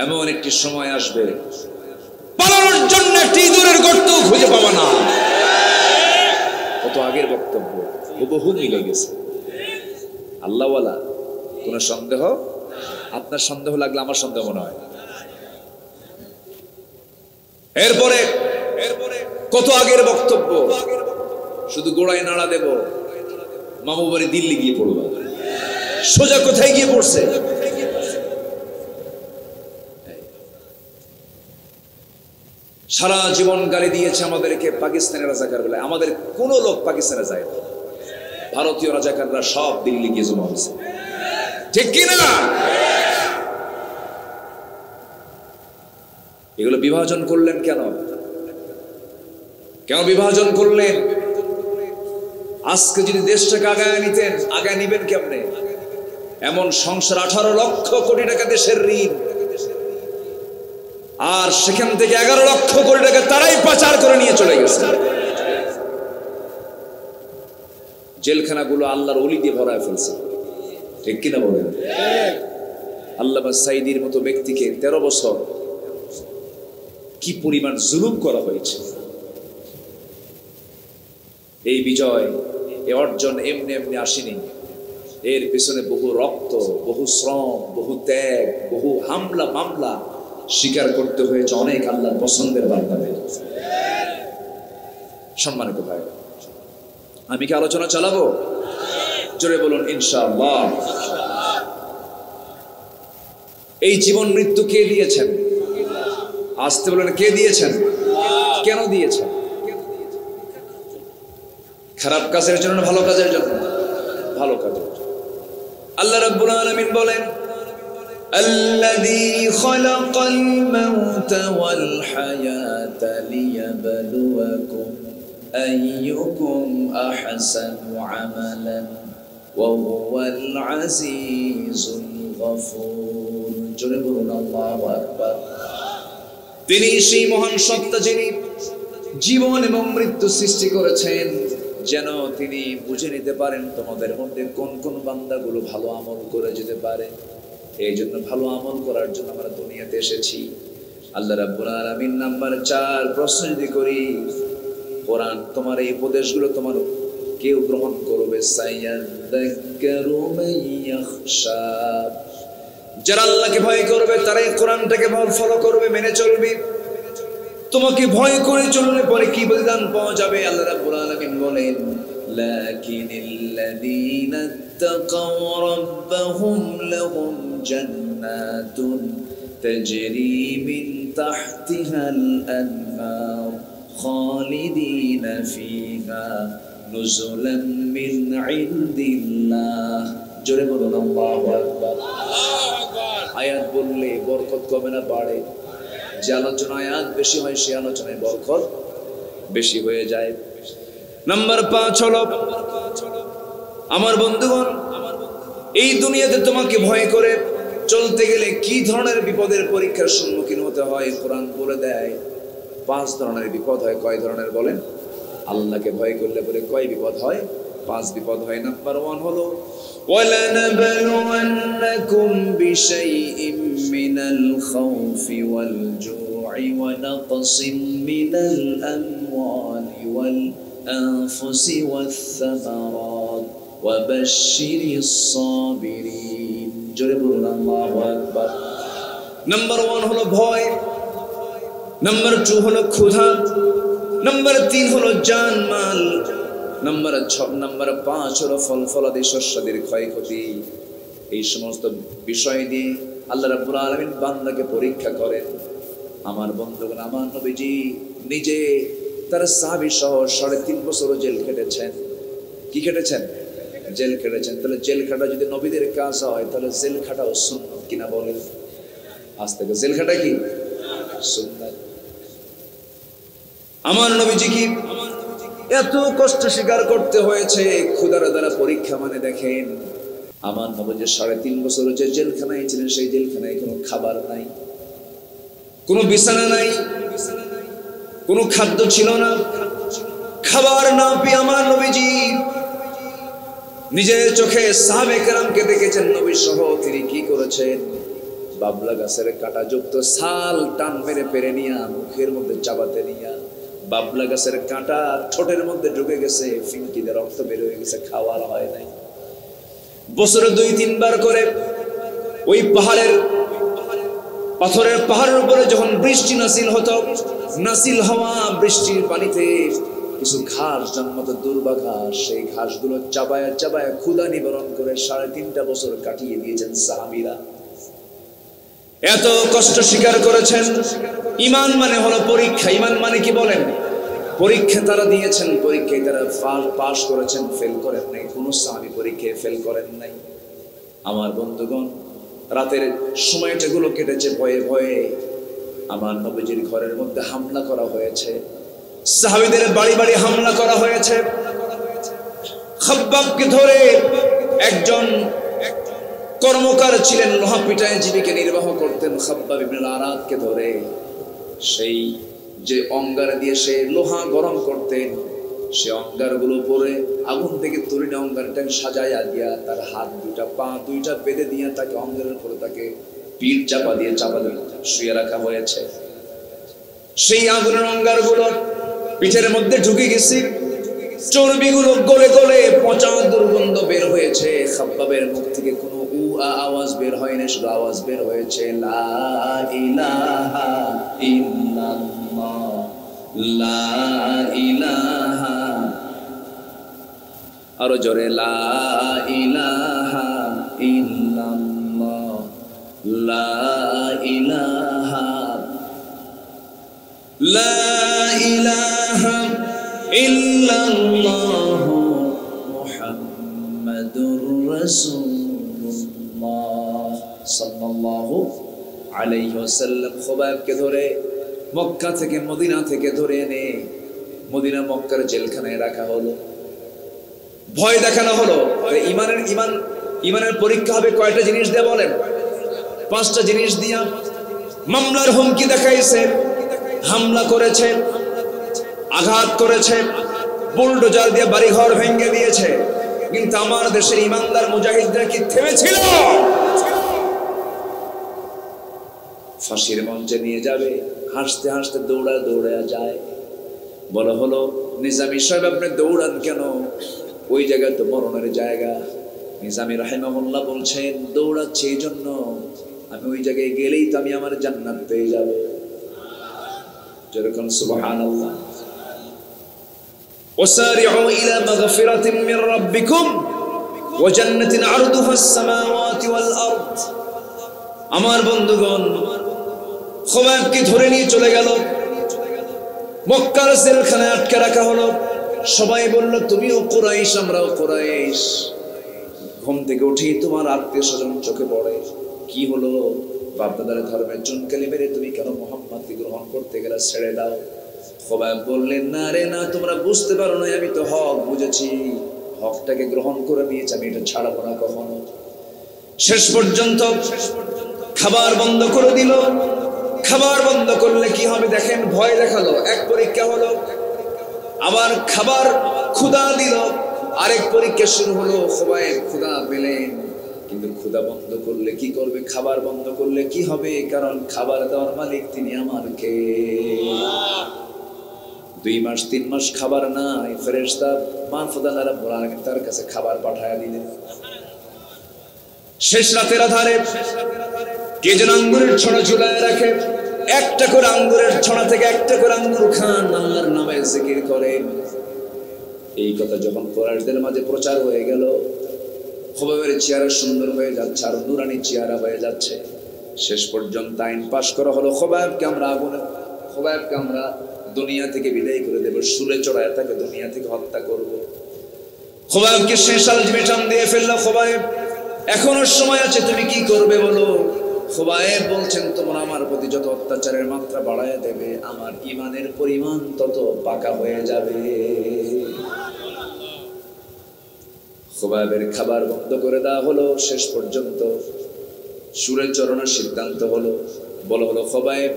এমন একটি সময় আসবে পালানোর জন্য একটি ইঁদুরের গর্ত খুঁজে পাবা না। কত আগের বক্তব্য, হুবহু মিলে গেছে। আল্লাহওয়ালা, কোন সন্দেহ? আপনার সন্দেহ লাগলে আমার সন্দেহ মনে হয়। এরপরে কত আগের বক্তব্য, শুধু গোড়ায় নাড়া দেব, মামু বাড়ি দিল্লি গিয়ে পড়ব। সোজা কোথায় গিয়ে পড়ছে? সারা জীবন গালি দিয়েছে আমাদেরকে পাকিস্তানের রাজাকার বলে। আমাদের কোন লোক পাকিস্তানে যায় না, ভারতীয় রাজাকাররা সব দিল্লি গিয়ে জমা হয়েছে, ঠিক কিনা? এগুলো বিভাজন করলেন কেন? কেন বিভাজন করলেন? আজকে যদি দেশটাকে আগায় নিতেন, আগায় নিবেন কেমনে? এমন সংসার, 18 লক্ষ কোটি টাকা দেশের ঋণ, আর সেখান থেকে 11 লক্ষ কোটি টাকা তারাই পাচার করে নিয়ে চলে গেছে। জেলখানাগুলো আল্লাহর ওলি দিয়ে ভরায় ফেলছে, ঠিক কিনা বলেন? আল্লামা সাঈদীর মতো ব্যক্তিকে 13 বছর কি পরিমাণ জুলুম করা হয়েছে। এই বিজয়, এই অর্জন এমনি এমনি আসেনি। এর পিছনে বহু রক্ত, বহু শ্রম, বহু ত্যাগ, বহু হামলা মামলা স্বীকার করতে হয়েছে অনেক আল্লাহর পছন্দের বান্দাদের। সম্মানিত ভাই, আমি কি আলোচনা চালাবো? জোরে বলুন ইনশাআল্লাহ। এই জীবন মৃত্যু কে দিয়েছেন? আসতে বলেন, কে দিয়েছেন? কেন দিয়েছেন? খারাপ কাজের জন্য না ভালো কাজের জন্য? ভালো কাজের জন্য। আল্লাহ রাব্বুল আলামিন বলেন, الذي خلق الموت والحياة ليبلوكم أيكم أحسن عملا وهو العزيز الغفور جربون الله أكبر তিনি সেই মহান সত্তা যিনি জীবন এবং মৃত্যু সৃষ্টি করেছেন যেন তিনি বুঝে নিতে পারেন তোমাদের মধ্যে কোন কোন বান্দাগুলো ভালো আমল করে যেতে পারে। এই জন্য ভালো আমল করার জন্য আমরা দুনিয়াতে এসেছি। আল্লাহ রাব্বুল আলামিন নাম্বার 4 প্রশ্ন যদি করি, কোরআন তোমার এই উপদেশগুলো তোমার কেউ গ্রহণ করবে? সায়াযাক্কারু মান ইয়াখশা, যারা আল্লাহকে ভয় করবে তারাই কোরআনটাকে ফলো করবে, মেনে চলবে। তোমাকে ভয় করে চললে পরে কি প্রতিদান পাওয়া যাবে? আল্লাহ রাব্বুল আলামিন বলেন, লাকিনিল্লাযীনা ইত্তাকাও রাব্বাহুম লাহুম জান্নাতুন তাজরি মিন তাহতিহাল আনহার খালিদিনা ফিহা নুজুলাম মিন ইনদিল্লাহ। জোরে বলুন আল্লাহু আকবার। আয়াত বললে বরকত কমে না বাড়ে? যে আলোচনা আয়াত বেশি হয় সে আলোচনায় বরকত বেশি হয়ে যায়। নাম্বার 5 হলো, আমার বন্ধুগণ, এই দুনিয়াতে তোমাকে ভয় করে চলতে গেলে কি ধরনের বিপদের পরীক্ষার সম্মুখীন হতে হয় কোরআন বলে দেয়। 5 ধরনের বিপদ হয়। কয় ধরনের বলেন? আল্লাহকে ভয় করলে পরে কয় বিপদ হয়? 5 বিপদ হয়। নাম্বার 1 হলো, وَلَنَبْلُوَنَّكُمْ بِشَيْءٍ مِّنَ الْخَوْفِ وَالْجُوعِ وَنَقْصٍ مِّنَ الْأَمْوَالِ وَالْأَنفُسِ وَالثَّمَرَاتِ وَبَشِّرِ الصَّابِرِينَ। জোরে বলুন আল্লাহু আকবার। নাম্বার 1 হলো ভয়, নাম্বার 2 হলো ক্ষুধা, নাম্বার 3 হলো জানমাল, নাম্বার 5 হলো ফল ফলাদি শস্যাদির ক্ষয়ক্ষতি। এই সমস্ত বিষয় দিয়ে আল্লাহ রাব্বুল আলামিন বান্দাকে পরীক্ষা করেন। আমার বন্ধুগণ, আমার নবীজি নিজে তার সাহাবী সহ 3.5 বছর জেল খেটেছেন। কি খেটেছেন? জেল খেটেছেন। তাহলে জেল খাটা যদি নবীদের কাজ হয়, তাহলে জেল খাটাও সুন্নাত কিনা বলেন? আজ থেকে জেল খাটা কি সুন্নাত। আমার নবীজি কি এত কষ্ট স্বীকার করতে হয়েছে ক্ষুধার দ্বারা পরীক্ষা। মানে দেখেন, আমার নবীজি 3.5 বছর যে জেলখানায় ছিলেন, সেই জেলখানায় কোনো খাবার নাই, কোনো বিছানা নাই, কোনো খাদ্য ছিল না। খাবার না পেয়ে আমার নবীজি নিজের চোখে সাহাবে কেরামকে দেখেছেন। নবী সহ তিনি কি করেছেন, বাবলা গাছের কাঁটা যুক্ত ছাল টান মেরে পেরে নিয়া মুখের মধ্যে চাবাতে নিয়া, বাবলা গাছের কাঁটা ঠোঁটের মধ্যে ঢুকে গেছে, ফিনকিতে রক্ত বের হয়ে গেছে, খাওয়ার হয় নাই। বছরে 2-3 বার করে ওই পাথরের পাহাড়ের উপরে যখন বৃষ্টি নাসিল হতো, নাসিল হওয়া বৃষ্টির পানিতে কিছু ঘাস জন্মত, দুর্বা ঘাস, সেই ঘাসগুলো চাবায়া চাবায়া ক্ষুধা নিবারণ করে 3.5 বছর কাটিয়ে দিয়েছেন সাহাবীরা। এত কষ্ট স্বীকার করেছেন। ঈমান মানে হলো পরীক্ষা। ঈমান মানে কি বলেন? পরীক্ষা তারা দিয়েছেন, পরীক্ষায় তারা পাস করেছেন, ফেল করেন নাই। কোনো সাহাবী পরীক্ষায় ফেল করেন নাই। আমার বন্ধুগণ, রাতের সময়টাগুলো কেটেছে ভয়ে ভয়ে। আমার নবীজির ঘরের মধ্যে হামলা করা হয়েছে, সাহাবীদের বাড়ি বাড়ি হামলা করা হয়েছে। খাব্বাবকে ধরে একজন কর্মকার ছিলেন, লোহা পিটায় জীবিকা নির্বাহ করতেন। খাব্বাব ইবনে আরাদকে ধরে সেই যে অঙ্গার দিয়ে সে লোহা গরম করতেন, সে অঙ্গারগুলো পরে আগুন থেকে তরিনে অঙ্গারটাকে সাজাইয়া দিয়া তার হাত দুইটা পা দুইটা বেঁধে দিয়ে তাকে অঙ্গারের পরে তাকে পিঠ চাপা দিয়ে শুয়ে রাখা হয়েছে। সেই আগুনের অঙ্গারগুলো পিঠের মধ্যে ঢুকে গেছে, চর্বিগুলো গলে গলে পচা দুর্গন্ধ বের হয়েছে। খাব্বাবের মুখ থেকে কোনো আওয়াজ বের হয় না, শুধু আওয়াজ বের হয়েছে লা ইলাহা ইল্লাল্লাহ, লা ইলাহা, আরো জোরে লা ইলাহা ইল্লাল্লাহ, লা ইলাহা, লা ইলাহা ইল্লাল্লাহ মুহাম্মাদুর রাসূলুল্লাহ সাল্লাল্লাহু আলাইহি ওয়াসাল্লাম খুবাইবকে ধরে মক্কা থেকে মদিনা থেকে ধরে এনে মদিনা মক্কার জেলখানায় রাখা হলো। ভয় দেখানো হলো। ইমানের পরীক্ষা হবে কয়টা জিনিস দিয়ে বলেন? 5টা জিনিস দিয়া মামলার হুমকি দেখাইছে, হামলা করেছে, আঘাত করেছে, বুলডোজার দিয়ে বাড়িঘর ভেঙে দিয়েছে। কিন্তু আমার দেশের ইমানদার মুজাহিদরা কি থেমেছিল? ফাঁসির মঞ্চে নিয়ে যাবে, হাসতে হাসতে দৌড়া দৌড়া যায়। বলা হলো, নিজামী সাহেব আপনি দৌড়ান কেন? ওই জায়গা তো মরণের জায়গা। নিজামী রাহিমাহুল্লাহ বলছেন, দৌড়াচ্ছি এই জন্য আমি ওই জায়গায় গেলেই তো আমি আমার জান্নাত পেয়ে যাব। যেরকম সুবহানাল্লাহ। وسارعوا إلى مغفرة من ربكم وجنة عرضها السماوات والأرض। আমার বন্ধুগণ, খুবাইবকে ধরে নিয়ে চলে গেল, মক্কার জেলখানায় আটকে রাখা হলো। সবাই বলল, তুমিও কুরাইশ, আমরাও কুরাইশ। ঘুম থেকে উঠি তোমার আত্মীয় স্বজন চোখে পড়ে। কি হলো? বাপদাদার ধর্মের চুনকালি মেরে তুমি কেন মুহাম্মদকে গ্রহণ করতে গেলে? ছেড়ে দাও। খুবাইব বললেন, না রে না, তোমরা বুঝতে পারো না, আমি তো হক বুঝেছি, হকটাকে গ্রহণ করে নিয়েছি, আমি এটা ছাড়াবো না কখনো। শেষ পর্যন্ত খাবার বন্ধ করে দিল। খাবার বন্ধ করলে কি হবে দেখেন, ভয় দেখালো। এক পরীক্ষা হলো, আবার খাবার ক্ষুধা দিল, আরেক পরীক্ষা শুরু হলো। খুবাইব ক্ষুধা পেলেন, কিন্তু ক্ষুধা বন্ধ করলে কি করবে? খাবার বন্ধ করলে কি হবে? কারণ খাবার দেওয়ার মালিক তিনি আমার কে। 2 মাস 3 মাস খাবার নাই, ফেরেশতা মারফত আল্লাহ রাব্বুল আলামিন তার কাছে খাবার পাঠায়া দিলেন। শেষ রাতের আধারে কে যেন আঙ্গুরের ছড়া ঝুলায় রাখে, একটা করে আঙ্গুরের ছড়া থেকে একটা করে আঙ্গুর খান, আল্লাহর নামে জিকির করেন। এই কথা যখন কুরাইশদের মাঝে প্রচার হয়ে গেল, খুবাইবের চেহারা সুন্দর হয়ে যাচ্ছে, আর নুরানি চেহারা হয়ে যাচ্ছে। শেষ পর্যন্ত আইন পাশ করা হলো, খুবাইবকে আমরা দুনিয়া থেকে বিদায় করে দেব, শুলে চড়ায় তাকে দুনিয়া থেকে হত্যা করব। খুবাইবকে শেষ আলটিমেটাম দিয়ে ফেললো, খুবাইব এখনো সময় আছে, তুমি কি করবে বলো? খুবাইব বলছেন তোমরা আমার প্রতি যত অত্যাচারের মাত্রা বাড়ায় দেবে আমার ঈমানের পরিমাণ তত পাকা হয়ে যাবে। খুবাইবের খাবার বন্ধ করে দেওয়া হলো। শেষ পর্যন্ত সুরের চরণের সিদ্ধান্ত হলো, বলা হলো খুবাইব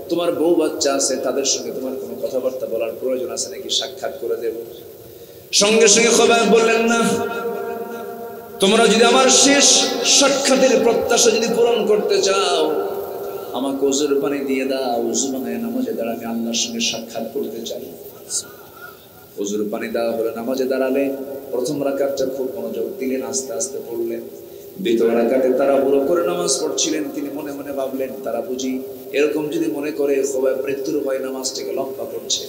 তোমার বউ বাচ্চা আছে, তাদের সঙ্গে তোমার কোনো কথাবার্তা বলার প্রয়োজন আছে নাকি, সাক্ষাৎ করে দেব? সঙ্গে সঙ্গে খুবাইব বললেন না, তোমরা যদি আমার শেষ সাক্ষাতের প্রত্যাশা যদি পূরণ করতে চাও আমাকে ওযুর পানি দিয়ে দাও, ওযু বানায় নামাজে দাঁড়া, আমি আল্লাহর সঙ্গে সাক্ষাৎ করতে চাই। ওযুর পানি দেওয়া হলো, নামাজে দাঁড়ালে প্রথম রাকাতটা খুব মনোযোগ দিলেন, আস্তে আস্তে পড়লেন। দ্বিতীয় রাকাতে তাড়াহুড়ো করে নামাজ পড়ছিলেন। তিনি মনে মনে ভাবলেন তারা বুঝি এরকম যদি মনে করে খুবাইব মৃত্যুর ভয় নামাজটাকে লম্বা করছে।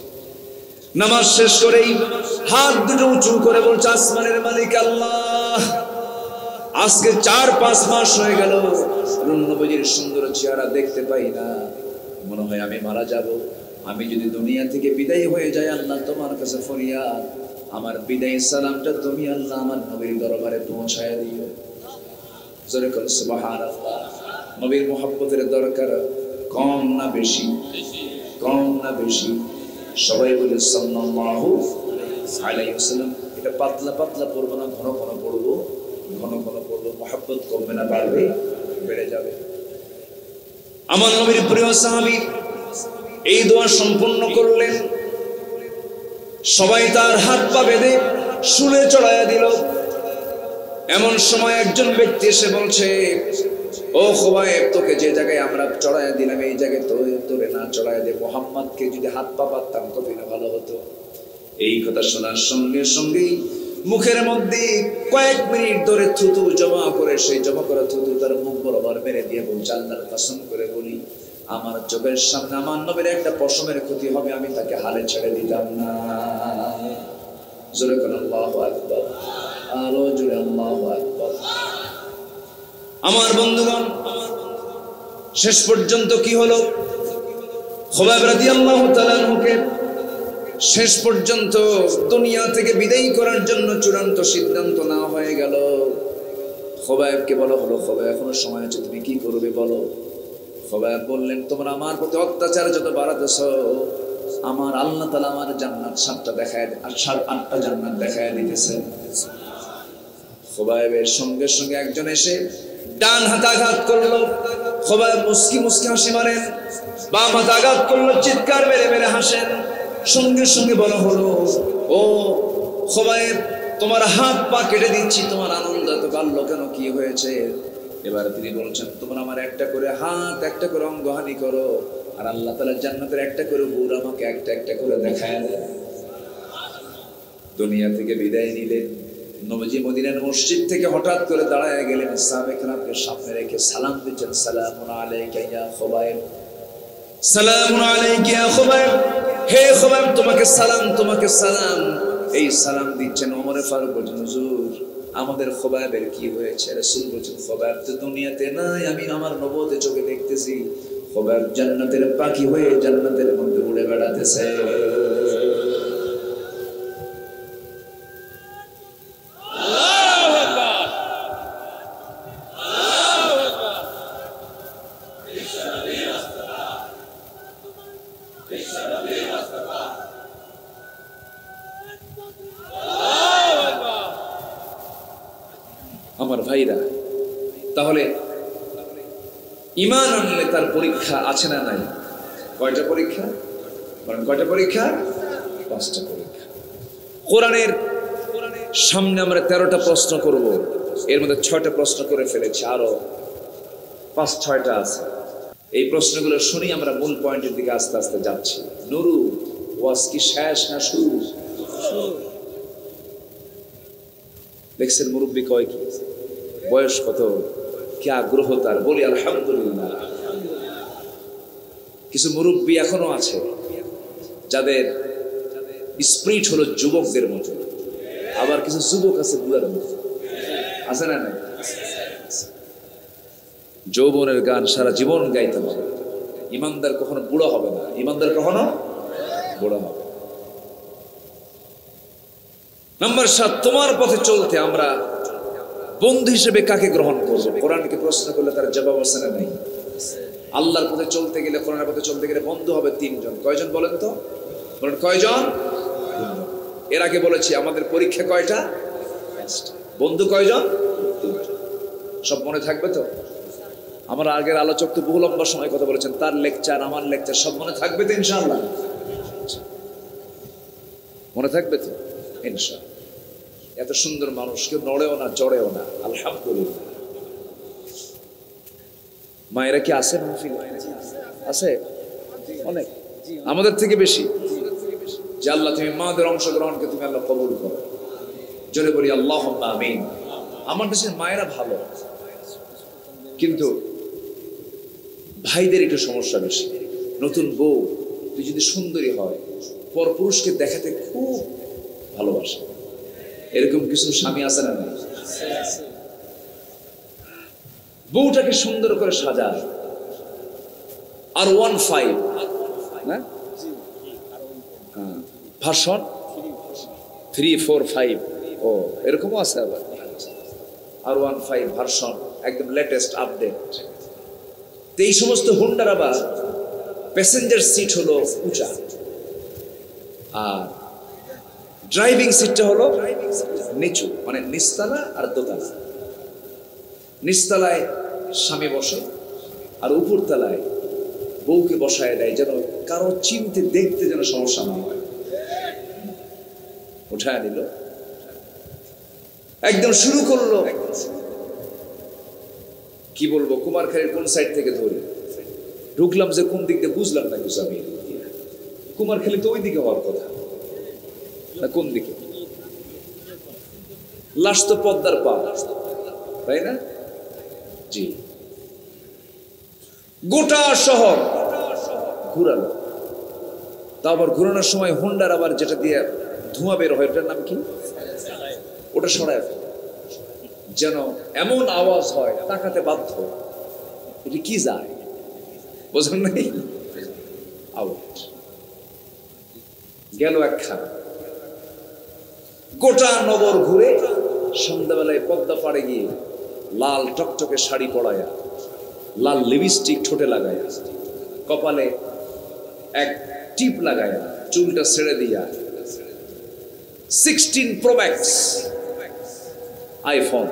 নামাজ শেষ করেই হাত দুটো উঁচু করে বলছে, আসমানের মালিক আল্লাহ, আজকে 4-5 মাস হয়ে গেল নবীজির সুন্দর চেহারা দেখতে পাই না, মনে হয় আমি মারা যাব। আমি যদি দুনিয়া থেকে বিদায় হয়ে যাই আল্লাহ তোমার কাছে ফরিয়াদ, আমার বিদায় সালামটা তুমি আল্লাহ আমার নবীর দরবারে পৌঁছায় দিও। জোরে করে সুবহানাল্লাহ। নবীর মুহাব্বতের দরকার কম না বেশি? কম না বেশি? সবাই বলে সাল্লাল্লাহু আলাইহি ওয়াসাল্লাম। এটা পাতলা পাতলা পড়বো না, ঘন ঘন পড়বো, ঘন ঘন পড়বো। মুহাব্বত কমবে না, বাড়বে, বেড়ে যাবে। আমার নবীর প্রিয় সাহাবী এই দোয়া সম্পন্ন করলেন। সবাই তার হাত পা বেঁধে শুলে চড়াইয়া দিল। এমন সময় একজন ব্যক্তি এসে বলছে, ও খুবাইব তোকে যে জায়গায় আমরা চড়াইয়া দিলাম এই জায়গায় তোরে না চড়াইয়া দে, মুহাম্মদকে যদি হাত পা পাততাম কতই না ভালো হতো। এই কথা শোনার সঙ্গে সঙ্গেই মুখের মধ্যে কয়েক মিনিট ধরে থুতু জমা করে, সেই জমা করা থুতু তার মুখ বরাবর মেরে দিয়ে বলছে, আল্লাহর কসম করে বলি আমার চোখের সামনে আমার নবীর একটা পশমের ক্ষতি হবে আমি তাকে হালে ছেড়ে দিতাম না। জোরে করে আল্লাহু আকবার, আরো জোরে আল্লাহু আকবার। আমার বন্ধুগণ শেষ পর্যন্ত কি হলো? খুবাইব রাদিয়াল্লাহু তাআলা আনহুকে শেষ পর্যন্ত দুনিয়া থেকে বিদায় করার জন্য চূড়ান্ত সিদ্ধান্ত নেওয়া হয়ে গেল। খুবাইবকে বলা হলো, খুবাইব এখনো সময় আছে, তুমি কি করবে বলো? খুবাইব বললেন, তোমরা আমার প্রতি অত্যাচার যত বাড়াতেছ আমার আল্লাহ তাআলা আমার জান্নাত 7টা দেখায়, আর 8টা জান্নাত দেখায় দিতেছে। খুবাইবের সঙ্গে সঙ্গে একজন এসে ডান হাতে আঘাত করলো। খুবাইব মুস্কি মুস্কি হাসি মারেন। বাম হাতে আঘাত করলো, চিৎকার মেরে মেরে হাসেন। সঙ্গে সঙ্গে বলা হলো, ও খুবাইব তোমার হাত পা কেটে দিচ্ছি, তোমার আনন্দ এত বাড়লো কেন, কি হয়েছে? এবার তিনি বলছেন, তোমরা আমার একটা করে হাত, একটা করে অঙ্গহানি করো, আর আল্লাহ তাআলা জান্নাতের একটা করে হুর আমাকে একটা একটা করে দেখায় দেন। দুনিয়া থেকে বিদায় নিলেন। নবীজি মদিনার মসজিদ থেকে হঠাৎ করে দাঁড়ায় গেলেন, সাহাবায়ে কেরামকে সামনে রেখে সালাম দিচ্ছেন, সালামুন আলাইকা ইয়া খুবাইব, সালামুন আলাইকা ইয়া খুবাইব, হে খুবাইব তোমাকে সালাম, তোমাকে সালাম। এই সালাম দিচ্ছেন। ওমর ফারুক বলেন, হুজুর আমাদের খুবাইবের কি হয়েছে? রাসূল বলেন, খুবাইব তো দুনিয়াতে নাই, আমি আমার নবুয়তের চোখে দেখতেছি খুবাইব জান্নাতের পাখি হয়ে জান্নাতের মধ্যে উড়ে বেড়াতেছে। আমার ভাইরা, তাহলে ঈমান আনলে তার পরীক্ষা আছে না নাই? কয়টা পরীক্ষা? কয়টা পরীক্ষা? 5টা পরীক্ষা। কোরআনের সামনে আমরা 13টা প্রশ্ন করব, এর মধ্যে 6টা প্রশ্ন করে ফেলেছি, আরো 5-6টা আছে। এই প্রশ্নগুলো শুনি আমরা মূল পয়েন্টের দিকে আস্তে আস্তে যাচ্ছি। নুরু ওয়াজ কি শেষ না শুরু? দেখছেন মুরব্বী কয় কি, বয়স কত, কি আগ্রহ তার, বলি আলহামদুলিল্লাহ। কিছু মুরব্বী এখনো আছে যাদের স্পিরিট হলো যুবকদের মতো, আবার কিছু যুবক আছে বুড়ার মতো, আছে না? যৌবনের গান সারা জীবন গাইতে হবে। ইমানদার কখনো বুড়ো হবে না, ইমানদার কখনো বুড়ো হবে। নাম্বার 7, তোমার পথে চলতে আমরা বন্ধু হিসেবে কাকে গ্রহণ করবো? কোরআনকে প্রশ্ন করলে তার জবাব আছে না নাই? আল্লাহর পথে চলতে গেলে, কোরআনের পথে চলতে গেলে বন্ধু হবে তিনজন। কয়জন বলেন তো? বলেন কয়জন? এর আগে বলেছি আমাদের পরীক্ষা কয়টা? বন্ধু কয়জন? সব মনে থাকবে তো? আমার আগের আলোচক তো বহু লম্বা সময় কথা বলেছেন, তার লেকচার আমার লেকচার সব মনে থাকবে তো ইনশাআল্লাহ? মনে থাকবে তো ইনশাআল্লাহ। এত সুন্দর মানুষ, কেউ নড়েও না জড়েও না, আলহামদুলিল্লাহ। মায়েরা কি আছে মাহফিল? আছে অনেক, আমাদের থেকে বেশি। যে আল্লাহ তুমি মাদের অংশগ্রহণকে তুমি আল্লাহ কবুল করো, জোরে বলি আল্লাহুম্মা আমিন। আমার দেশের মায়েরা ভালো, কিন্তু ভাইদের একটু সমস্যা বেশি। নতুন বউ তুই যদি সুন্দরী হয়, পরপুরুষকে দেখাতে খুব ভালোবাসে। এরকম কিছু স্বামী আছে না? বউটাকে সুন্দর করে সাজায়, আর 15 না ভার্সন 3, 4, 5 ও এরকমও আছে আবার। আর 15 ভার্সন একদম লেটেস্ট আপডেট। তো এই সমস্ত হোন্ডার আবার প্যাসেঞ্জার সিট হলো উঁচা, আর ড্রাইভিং সিটটা হলো নিচু, মানে নিচতলা আর দোতলা। নিচতলায় স্বামী বসে, আর উপর তলায় বউকে বসায় দেয়, যেন কারো চিনতে দেখতে যেন সমস্যা না হয়। উঠায় নিল, একদম শুরু করলো। কি বলবো, কুমারখালীর কোন সাইড থেকে ধরি, ঢুকলাম যে কোন দিক দিয়ে বুঝলাম না কিছু। আমি কুমারখালী তো ওই দিকে হওয়ার কথা না, কোন দিকে? লাশ তো পদ্মার পা, তাই না? জি, গোটা শহর ঘুরালো। তা আবার ঘুরানোর সময় হোন্ডার আবার যেটা দিয়ে ধোঁয়া বের হয়, ওটার নাম কি? ওটা সরায় যেন এমন আওয়াজ হয় তাকাতে বাধ্য। এটা কি যায় বোঝেন নাই? আউট গেল একখানা। গোটা নগর ঘুরে সন্ধ্যাবেলায় পদ্মা পাড়ে গিয়ে লাল টকটকে শাড়ি পরায়া, লাল লিপস্টিক ঠোঁটে লাগায়া, কপালে এক টিপ লাগায়া, চুলটা ছেড়ে দিয়া 16 Pro Max আইফোন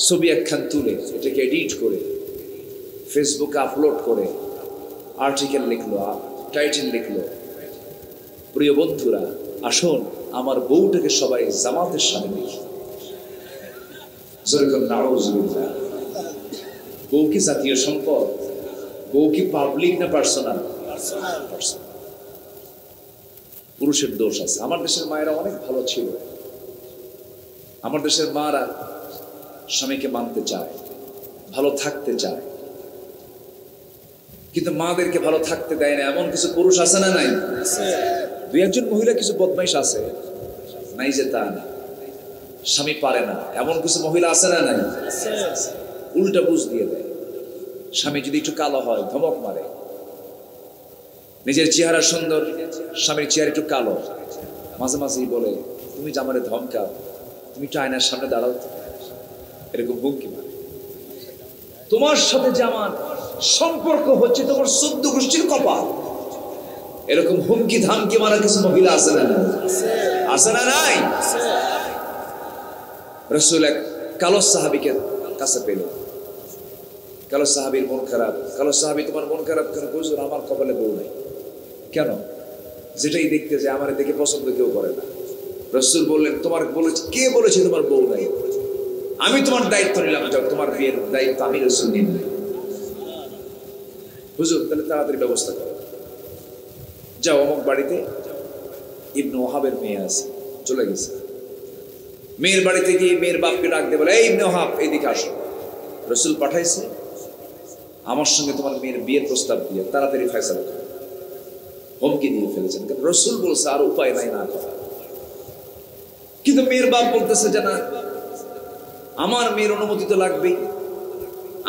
ছবি একখান তুলে এটাকে এডিট করে ফেসবুকে আপলোড করে আর্টিকেল লিখলো, টাইটেল লিখলো, প্রিয় বন্ধুরা আসুন আমার বউটাকে সবাই জামাতের সামনে দেখি। যেরকম নাউজুবিল্লাহ। বউ কি জাতীয় সম্পদ? বউ কি পাবলিক না পার্সোনাল? পুরুষের দোষ আছে। আমার দেশের মায়েরা অনেক ভালো ছিল। আমার দেশের মারা স্বামীকে মানতে চায়, ভালো থাকতে চায়, কিন্তু মাদেরকে ভালো থাকতে দেয় না। এমন কিছু পুরুষ আছে না নাই? দুই একজন মহিলা কিছু বদমাইশ আছে, নাই যে তা না, স্বামী পারে না, এমন কিছু মহিলা আছে না নাই? উল্টা বুঝ দিয়ে দেয়। স্বামী যদি একটু কালো হয় ধমক মারে, নিজের চেহারা সুন্দর, স্বামীর চেহারা একটু কালো, মাঝে মাঝেই বলে তুমি যে আমারে ধমকাও, তুমি একটু আয়নার সামনে দাঁড়াও, এরকম হুমকি মারে। তোমার সাথে যে আমার সম্পর্ক হচ্ছে তোমার 14 গোষ্ঠীর কপাল, এরকম হুমকি ধামকি মারা কিছু মহিলা আছে না নাই? আছে না নাই? রাসূল এক কালো সাহাবীকে কাছে পেল। কালো সাহাবীর মন খারাপ। কালো সাহাবী তোমার মন খারাপ কেন? হুজুর আমার কপালে বউ নাই। কেন? যেটাই দেখতে যায় আমার দেখে পছন্দ কেউ করে না। রাসূল বললেন তোমার বলেছে কে বলেছে তোমার বউ নাই? আমি তোমার দায়িত্ব নিলাম, যাও তোমার বিয়ের দায়িত্ব আমি রাসূল নিয়ে নিলাম। হুজুর তাহলে তাড়াতাড়ি ব্যবস্থা করো, যাও অমুক বাড়িতে ইবনে ওহাবের মেয়ে আছে, চলে গেছে। মেয়ের বাড়িতে গিয়ে মেয়ের বাপকে ডাক দিয়ে বলে এই ইবনে ওহাব এইদিকে আসো, রাসূল পাঠাইছে আমার সঙ্গে তোমার মেয়ের বিয়ের প্রস্তাব দিয়ে তাড়াতাড়ি ফয়সালা করো। হুমকি দিয়ে ফেলেছেন, কারণ রাসূল বলছে আর উপায় নাই না করা। কিন্তু মেয়ের বাপ বলতেছে যে না, আমার মেয়ের অনুমতি তো লাগবেই,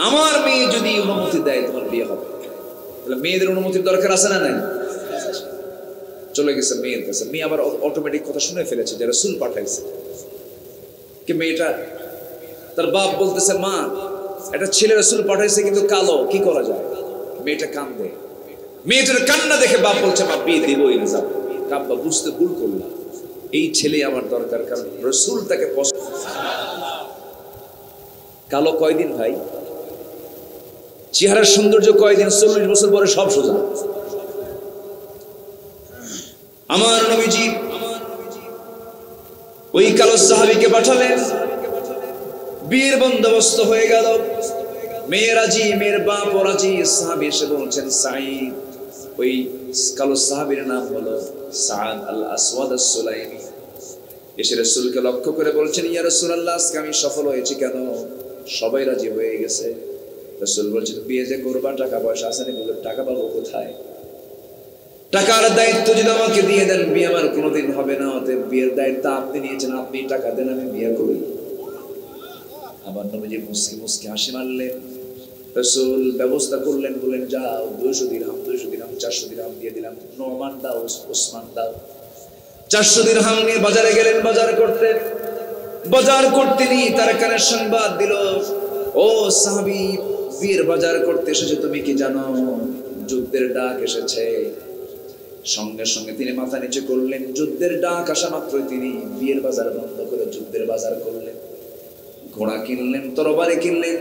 আমার মেয়ে যদি অনুমতি দেয় তোমার বিয়ে হবে। তাহলে মেয়েদের অনুমতির দরকার আছে না নাই? চলে গেছে মেয়ের কাছে। মেয়ে আবার অটোমেটিক কথা শুনে ফেলেছে যে রাসূল পাঠাইছে। কি মেয়েটা তার বাপ বলতেছে, মা একটা ছেলে রাসূল পাঠাইছে কিন্তু কালো, কি করা যায়? মেয়েটা কান্দে, মেয়েটার কান্না দেখে বাপ বলছে, মা বিয়ে দিবই না, যাও। কাব্বা বুঝতে ভুল করলাম, এই ছেলে আমার দরকার, কারণ রাসূল তাকে পছন্দ। কালো কয়দিন ভাই, চেহারার সৌন্দর্য কয়দিন, 40 বছর পরে সব সোজা। আমার নবীজি ওই কালো সাহাবীকে পাঠালেন, বিয়ের বন্দোবস্ত হয়ে গেল, মেয়ে রাজি, মেয়ের বাপ রাজি। সাহাবী এসে বলছেন, সাঈদ, ওই কালো সাহাবীর নাম হলো সাদ আল আসওয়াদ আস-সুলাইমি, এসে রাসূলকে লক্ষ্য করে বলছেন, ইয়া রাসূলুল্লাহ, আজকে আমি সফল হয়েছি কেন? সবাই রাজি হয়ে গেছে। রাসূল বলছেন, বিয়ে যে করবা, টাকা পয়সা আছে নাকি? টাকা পাবো কোথায়? টাকার দায়িত্ব যদি আমাকে দিয়ে দেন, বিয়ে আমার কোনোদিন হবে না, অতএব বিয়ের দায়িত্ব আপনি নিয়েছেন, আপনি টাকা দেন, আমি বিয়ে করি। আমার নবীজি মুস্কি মুস্কি হাসি মারলেন। রাসূল ব্যবস্থা করলেন, বললেন, যাও 200 দিরহাম 400 দিরহাম দিয়ে দিলাম, নোমান দাও, ওসমান দাও। 400 দিরহাম নিয়ে বাজারে গেলেন, বাজার করতে নিয়ে তার কানে সংবাদ দিল, ও সাহাবী, বিয়ের বাজার করতে এসেছে, তুমি কি জানো যুদ্ধের ডাক এসেছে? সঙ্গে সঙ্গে তিনি মাথা নিচে করলেন। যুদ্ধের ডাক আসা মাত্রই তিনি বিয়ের বাজার বন্ধ করে যুদ্ধের বাজার করলেন, ঘোড়া কিনলেন, তরবারি কিনলেন,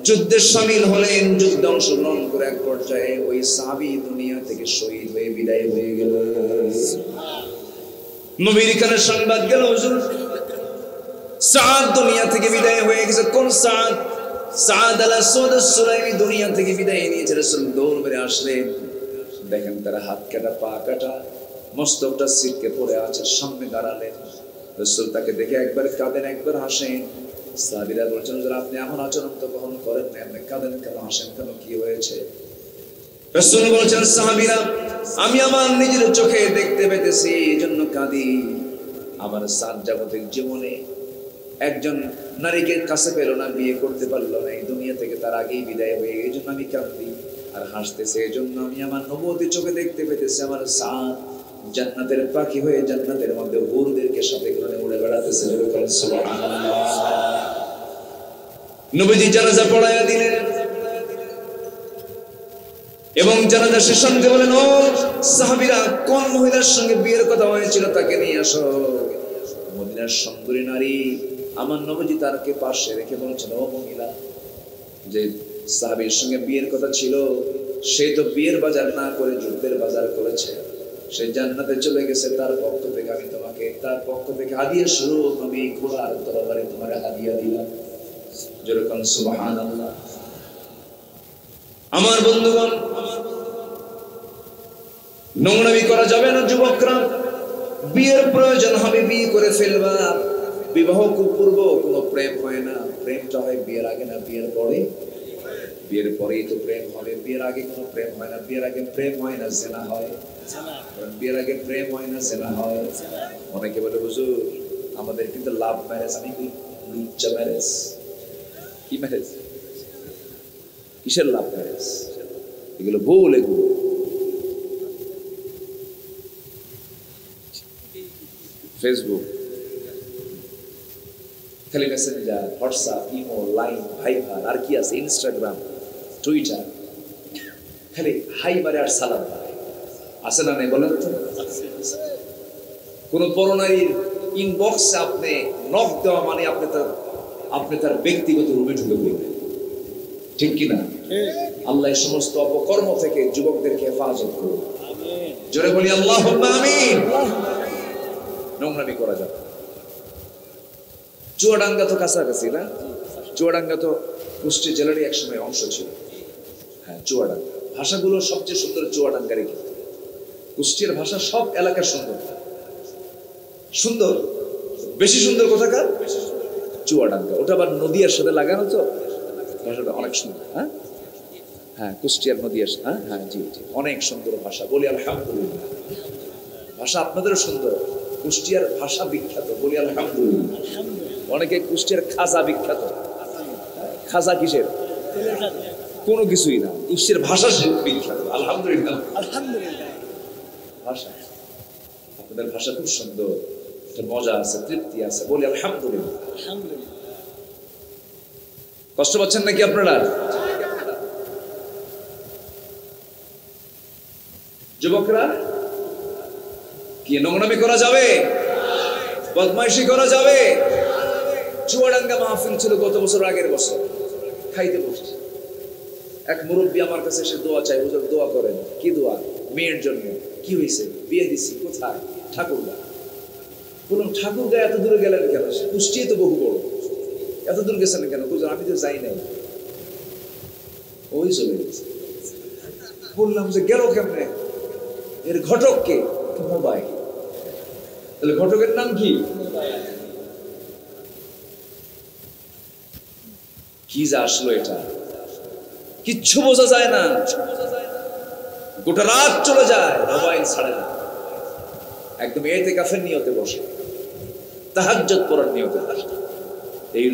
যুদ্ধে শামিল হলেন। যুদ্ধে অংশগ্রহণ করে এক পর্যায়ে ওই সাহাবী দুনিয়া থেকে শহীদ হয়ে বিদায় হয়ে গেল। নবীর কানে সংবাদ গেল, হুজুর সাদ দুনিয়া থেকে বিদায় হয়ে গেছে। কোন সাদ? সাদ আল আসওয়াদ আস-সুলাইমি দুনিয়া থেকে বিদায় নিয়েছে। রাসূল দৌড় মেরে আসলেন, দেখেন তার হাত কাটা, পা কাটা, মস্তকটা ছিটকে পড়ে আছে। সামনে দাঁড়ালেন, রাসূল তাকে দেখে একবার কাঁদেন, একবার হাসেন। সাহাবীরা বলছেন, হুজুর আপনি এমন আচরণ তো কখনো করেন না, আপনি কাঁদেন কেন, হাসেন কেন, কি হয়েছে? রাসূল বলছেন, সাহাবীরা, আমি আমার নিজের চোখে দেখতে পেতেছি, এজন্য কাঁদি। আমার সাত জাগতিক জীবনে একজন নারীকে কাছে পেল না, বিয়ে করতে পারলো না, এই দুনিয়া থেকে তার আগেই বিদায় হয়ে গেছে, এই জন্য আমি কাঁদি। আর হাসতেছে, এই জন্য আমি আমার নবুয়তি চোখে দেখতে পেতেছি, আমার সাদ জান্নাতের পাখি হয়ে জান্নাতের মধ্যে হুরদেরকে সাথে করে উড়ে বেড়াতেছে। সুবহানাল্লাহ। নবীজি জানাজা পড়ায়া দিলেন এবং জানাজা শেষ হতে বলেন, ও সাহাবীরা, কোন মহিলার সঙ্গে বিয়ের কথা হয়েছিল তাকে নিয়ে আসো। মদিনার সুন্দরী নারী, আমার নবীজি তারকে পাশে রেখে বলছেন, ও মহিলা, যে সাহাবীর সঙ্গে বিয়ের কথা ছিল, সে তো বিয়ের বাজার না করে যুদ্ধের বাজার করেছে, সে জান্নাতে চলে গেছে। তার পক্ষ থেকে আমি তোমাকে, তার পক্ষ থেকে হাদিয়া স্বরূপ আমি ঘোড়ার তরবারি তোমার হাদিয়া দিলাম। যেরকম সুবহানাল্লাহ। আমার বন্ধুগণ, নোংরামি করা যাবে না। যুবকরা, বিয়ের প্রয়োজন হবে, বিয়ে করে ফেলবা। বিবাহ পূর্ব কোনো প্রেম হয় না, প্রেমটা হয় বিয়ের আগে না বিয়ের পরে? বিয়ের পরেই তো প্রেম হবে, বিয়ের আগে কোনো প্রেম হয় না। বিয়ের আগে প্রেম হয় না, জেনা হয়। বিয়ের আগে প্রেম হয় না, জেনা হয়। অনেকে বলে, হুজুর আমাদের কিন্তু লাভ ম্যারেজ। আমি কি লুচ্চা ম্যারেজ? কি ম্যারেজ? কিসের লাভ ম্যারেজ? এগুলো ভুল। এগুলো ফেসবুক, খালি মেসেঞ্জার, হোয়াটসঅ্যাপ, ইমো, লাইন, ভাইবার, আর কি আছে, ইনস্টাগ্রাম, টুইটার, খালি হাই মারে আর সালাম মারে। আছে না নেই বলেন তো? কোন পরনারীর ইনবক্সে আপনি নক দেওয়া মানে আপনি তার ব্যক্তিগত রুমে ঢুকে পড়বেন, ঠিক কিনা? আল্লাহ এই সমস্ত অপকর্ম থেকে যুবকদেরকে হেফাজত করুন। জোরে বলি আল্লাহুম্মা আমিন। নোংরামি করা যাবে। চুয়াডাঙ্গা তো কাছাকাছি না? চুয়াডাঙ্গা তো কুষ্টি জেলারই এক সময় অংশ ছিল। হ্যাঁ, চুয়াডাঙ্গা। ভাষাগুলো সবচেয়ে সুন্দর চুয়াডাঙ্গারই। কুষ্টির ভাষা সব এলাকার সুন্দর, সুন্দর, বেশি সুন্দর কোথাকার? চুয়াডাঙ্গা। ওটা আবার নদীর সাথে লাগানো, তো ভাষাটা অনেক সুন্দর। হ্যাঁ হ্যাঁ, কুষ্টিয়ার নদীর, হ্যাঁ হ্যাঁ, জি জি, অনেক সুন্দর ভাষা। বলি আলহামদুলিল্লাহ। ভাষা আপনাদেরও সুন্দর। কুষ্টিয়ার ভাষা বিখ্যাত, বলি আলহামদুলিল্লাহ। অনেকে কুষ্টিয়ার খাজা বিখ্যাত। খাজা কিসের? কোনো কিছুই না, কুষ্টিয়ার ভাষা বিখ্যাত। আলহামদুলিল্লাহ। ভাষা, আপনাদের ভাষা খুব সুন্দর, মজা আছে, তৃপ্তি আছে, বলি আলহামদুলিল্লাহ। কষ্ট পাচ্ছেন নাকি আপনারা? যুবকরা কি নোংরামি করা যাবে? বদমাইশি করা যাবে? চুয়াডাঙ্গা মাহফিল ছিল গত বছর, আগের বছর। খাইতে বসছে, এক মুরব্বী আমার কাছে এসে দোয়া চাই, হুজুর দোয়া করেন। কি দোয়া? মেয়ের জন্য। কি হয়েছে? বিয়ে দিছি। কোথায়? ঠাকুরগা। বললাম ঠাকুরগা এত দূরে গেলেন কেন? কুষ্টি তো বহু বড়, এত দূর গেছেন কেন? হুজুর আমি তো যাই নাই। ওই চলে গেছে। বললাম যে গেল কেমনে? এর ঘটক কে? মোবাইল। তাহলে ঘটকের নাম কি? কি যা আসলো এটা, কিচ্ছু বোঝা যায় না। গোটা রাত চলে যায়, মোবাইল ছাড়ে না। একদম ইতিকাফের নিয়তে বসে, তাহাজ্জুদ পড়ার নিয়তে বসে। এই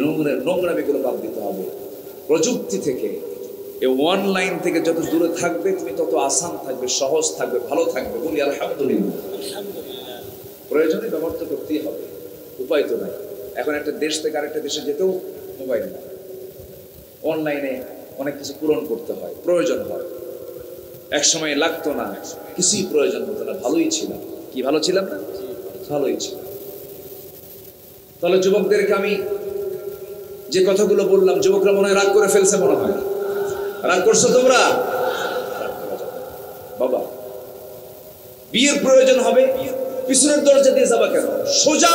নোংরামিগুলো বাদ দিতে হবে। প্রযুক্তি থেকে, এই অনলাইন থেকে যত দূরে থাকবে তুমি তত আসান থাকবে, সহজ থাকবে, ভালো থাকবে। বলি আলহামদুলিল্লাহ। প্রয়োজনে ব্যবহার তো করতেই হবে, উপায় তো নাই। এখন একটা দেশ থেকে আরেকটা দেশে যেতেও মোবাইল নাই, অনলাইনে অনেক কিছু পূরণ করতে হয়, প্রয়োজন হয়। এক সময় লাগতো না, কিছুই প্রয়োজন হতো না, ভালোই ছিলাম। কি ভালো ছিলাম না? ভালোই ছিলাম। তাহলে যুবকদেরকে আমি যে কথাগুলো বললাম, যুবকরা মনে হয় রাগ করে ফেলছে, মনে হয় রাগ করছো তোমরা? বাবা, বিয়ের প্রয়োজন হবে, পিছনের দরজা দিয়ে যাবা কেন? সোজা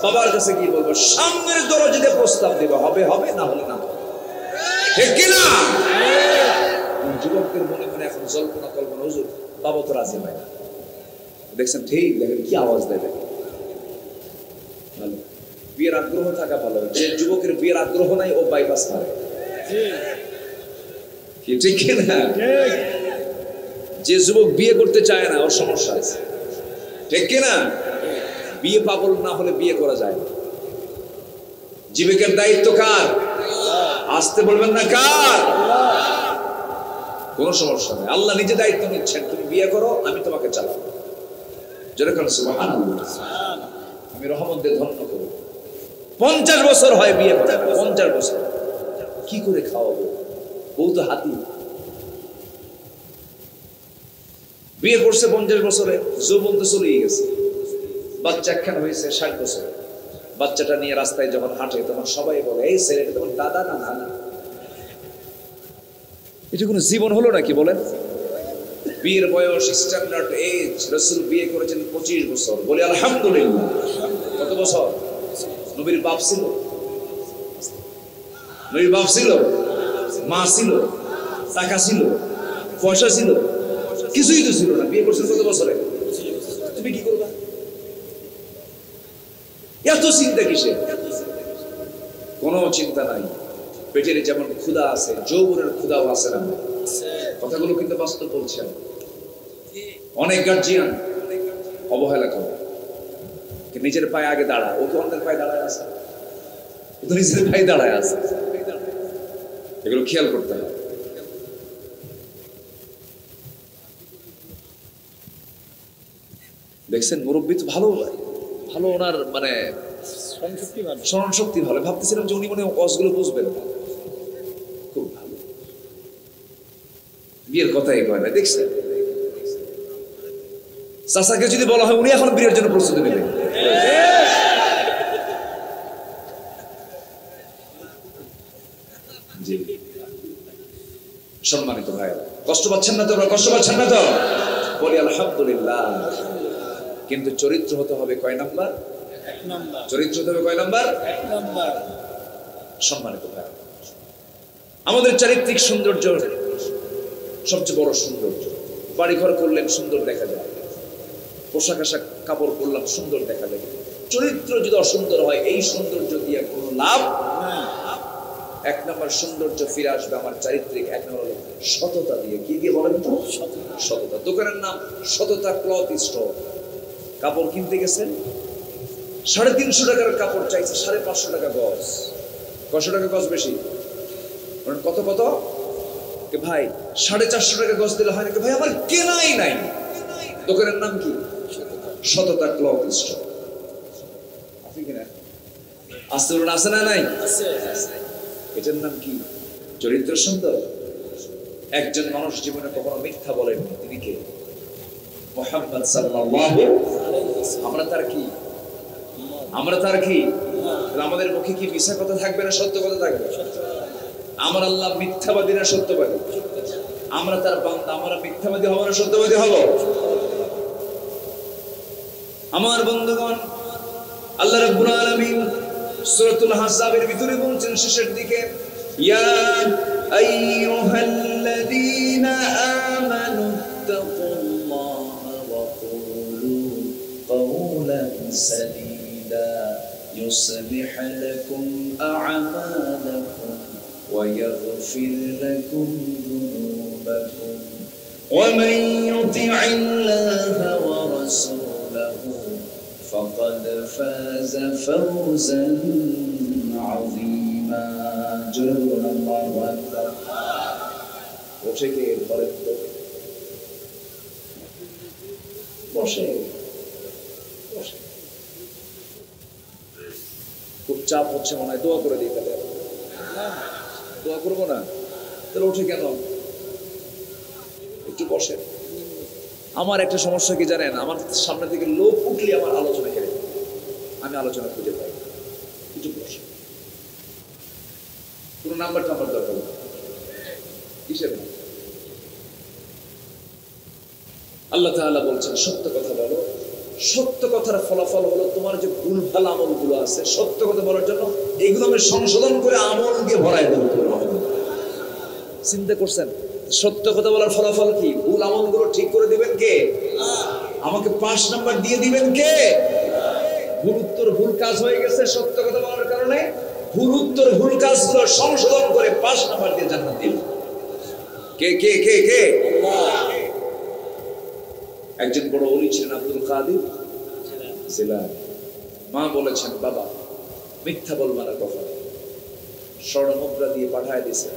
বাবার কাছে গিয়ে বলবো, সামনের দরজা দিয়ে প্রস্তাব দিবা, হবে হবে, না হলে না। ঠিক কিনা? যুবকদের মনে মনে এখন জল্পনা কল্পনা, হুজুর বাবা তো রাজি হয় না। দেখছেন? ঠিক, দেখেন কি আওয়াজ দেয়। ভালো, বিয়ের আগ্রহ থাকা ভালো। যে যুবকের বিয়ের আগ্রহ নাই, ও বাইপাস মারে। ঠিক কিনা? যে যুবক বিয়ে করতে চায় না, ওর সমস্যা আছে। ঠিক কিনা? বিয়ে পাগল না হলে বিয়ে করা যায় না। জীবিকার দায়িত্ব কার? আসতে বলবেন না কার? কোন সমস্যা নেই, আল্লাহ নিজে দায়িত্ব নিচ্ছেন। তুমি বিয়ে করো, আমি তোমাকে চালাবো। যেরকম সুবহানাল্লাহ, আমি রহমত দিয়ে ধন্য করব। 50 বছর হয় বিয়ে করে, 50 বছর কি করে খাওয়াবো? বউ তো হাতি। বিয়ে করছে 50 বছরে, যৌবন তো চলেই গেছে। বাচ্চা একখান হয়েছে 60 বছরে। বাচ্চাটা নিয়ে রাস্তায় যখন হাঁটে, তখন সবাই বলে এই ছেলেটা তখন দাদা না নানা। এটা কোনো জীবন হলো নাকি বলেন? বিয়ের বয়স, স্ট্যান্ডার্ড এজ, রাসূল বিয়ে করেছেন 25 বছর। বলি আলহামদুলিল্লাহ। কত বছর? নবীর বাপ ছিল, নবীর বাপ ছিল, মা ছিল, টাকা ছিল, পয়সা ছিল, কিছুই তো ছিল না। বিয়ে করছেন কত বছরে? তুমি কি করবা? এত চিন্তা কিসে? কোনো চিন্তা নাই। পেটের যেমন ক্ষুধা আছে, যৌবনের ক্ষুধাও আছে না? কথাগুলো কিন্তু বাস্তব বলছেন। অনেক গার্জিয়ান অবহেলা করে, নিজের পায়ে আগে দাঁড়া। ও তো অন্যের পায়ে দাঁড়ায় আছে, ও তো নিজের পায়ে দাঁড়ায় আছে। এগুলো খেয়াল করতে হবে। দেখছেন, মুরব্বী তো ভালো ভালো, ওনার মানে স্মরণ শক্তি ভালো। ভাবতেছিলাম যে উনি মনে অজগুলো বুঝবেন না। খুব ভালো, বিয়ের কথাই কয় না। দেখছেন, চাচাকে যদি বলা হয়, উনি এখন বিয়ের জন্য প্রস্তুতি নেবেন। জি, সম্মানিত ভাই, কষ্ট পাচ্ছেন না তো? কষ্ট পাচ্ছেন না তো? বলি আলহামদুলিল্লাহ। কিন্তু চরিত্র হতে হবে কয় নাম্বার? 1 নাম্বার। চরিত্র হতে হবে কয় নাম্বার? 1 নাম্বার। সম্মানিত ভাই, আমাদের চারিত্রিক সৌন্দর্য সবচেয়ে বড় সৌন্দর্য। বাড়িঘর করলেন সুন্দর দেখা যায়, পোশাক আশাক কাপড় পরলাম সুন্দর দেখা যায়। চরিত্র যদি অসুন্দর হয়, এই সৌন্দর্য দিয়ে কোনো লাভ নাই। 1 নাম্বার সৌন্দর্য ফিরে আসবে আমার চারিত্রিক। 1 নাম্বার হলো সততা দিয়ে। কি দিয়ে বলেন তো? সততা। দোকানের নাম সততা ক্লথ স্টোর। কাপড় কিনতে গেছেন, 350 টাকার কাপড় চাইছে 550 টাকা গজ। কত টাকা গজ বেশি? কত কত? ভাই 450 টাকা গজ দিলে হয় নাকি? ভাই আমার কেনাই নাই। দোকানের নাম কি? সততা ক্লথ স্টোর। আপনি কিনা আসতে বলুন, আছে না নাই? এটার নাম কি? চরিত্র সুন্দর। একজন মানুষ জীবনে কখনো মিথ্যা বলেননি, তিনি কে? মুহাম্মদ সাল্লাল্লাহু আলাইহি ওয়াসাল্লাম। আমরা তার কি? আমাদের মুখে কি মিথ্যা কথা থাকবে না সত্য কথা থাকবে? আমার আল্লাহ মিথ্যাবাদী না সত্যবাদী? আমরা তার বান্দা, আমরা মিথ্যাবাদী হব না সত্যবাদী হব? আমার বন্ধুগণ, আল্লাহ রাব্বুল আলামিন সূরাতুল আহজাবের ভিতরে বলছেন শেষের দিকে, ইয়া আইয়ুহাল্লাযীনা আমানু তাকুল্লাহা ওয়া কুলু কাওলান সাদীদা ইউসলিহ লাকুম আ'মালাকুম ওয়া ইয়াগফির লাকুম যুনুবাকুম ওয়া মান ইউতি'ইল্লাহা ওয়া রাসূলাহু فقد فاز فوزا عظيما جل الله اكبر বসে কে ঘরে তো বসে বসে খুব চাপ হচ্ছে মনে হয়, দোয়া করে দিই তাহলে। দোয়া করবো না তাহলে উঠে কেন? একটু বসে। আমার একটা সমস্যা কি জানেন, আমার সামনে থেকে লোক উঠলে আমার আলোচনা হেরে, আমি আলোচনা খুঁজে পাই। কিছু বসে, কোন নাম্বার টাম্বার দরকার নেই, কিসের না? আল্লাহ তাআলা বলছেন সত্য কথা বলো। সত্য কথার ফলাফল হলো তোমার যে ভুলভাল আমলগুলো আছে, সত্য কথা বলার জন্য এগুলো আমি সংশোধন করে আমল দিয়ে ভরাই দেবো। চিন্তা করছেন সত্য কথা বলার ফলাফল কি? ভুল আমলগুলো ঠিক করে দিবেন কে? আমাকে 5 নাম্বার দিয়ে দিবেন কে? ভুল উত্তর ভুল কাজ হয়ে গেছে সত্য কথা বলার কারণে, ভুল উত্তর ভুল কাজগুলো সংশোধন করে 5 নাম্বার দিয়ে জান্নাত দিবেন কে? কে কে কে? একজন বড় ওলি ছিলেন আব্দুল কাদের জিলানী। মা বলেছেন, বাবা মিথ্যা বলবা না কখনো। স্বর্ণ মুদ্রা দিয়ে পাঠায় দিয়েছে,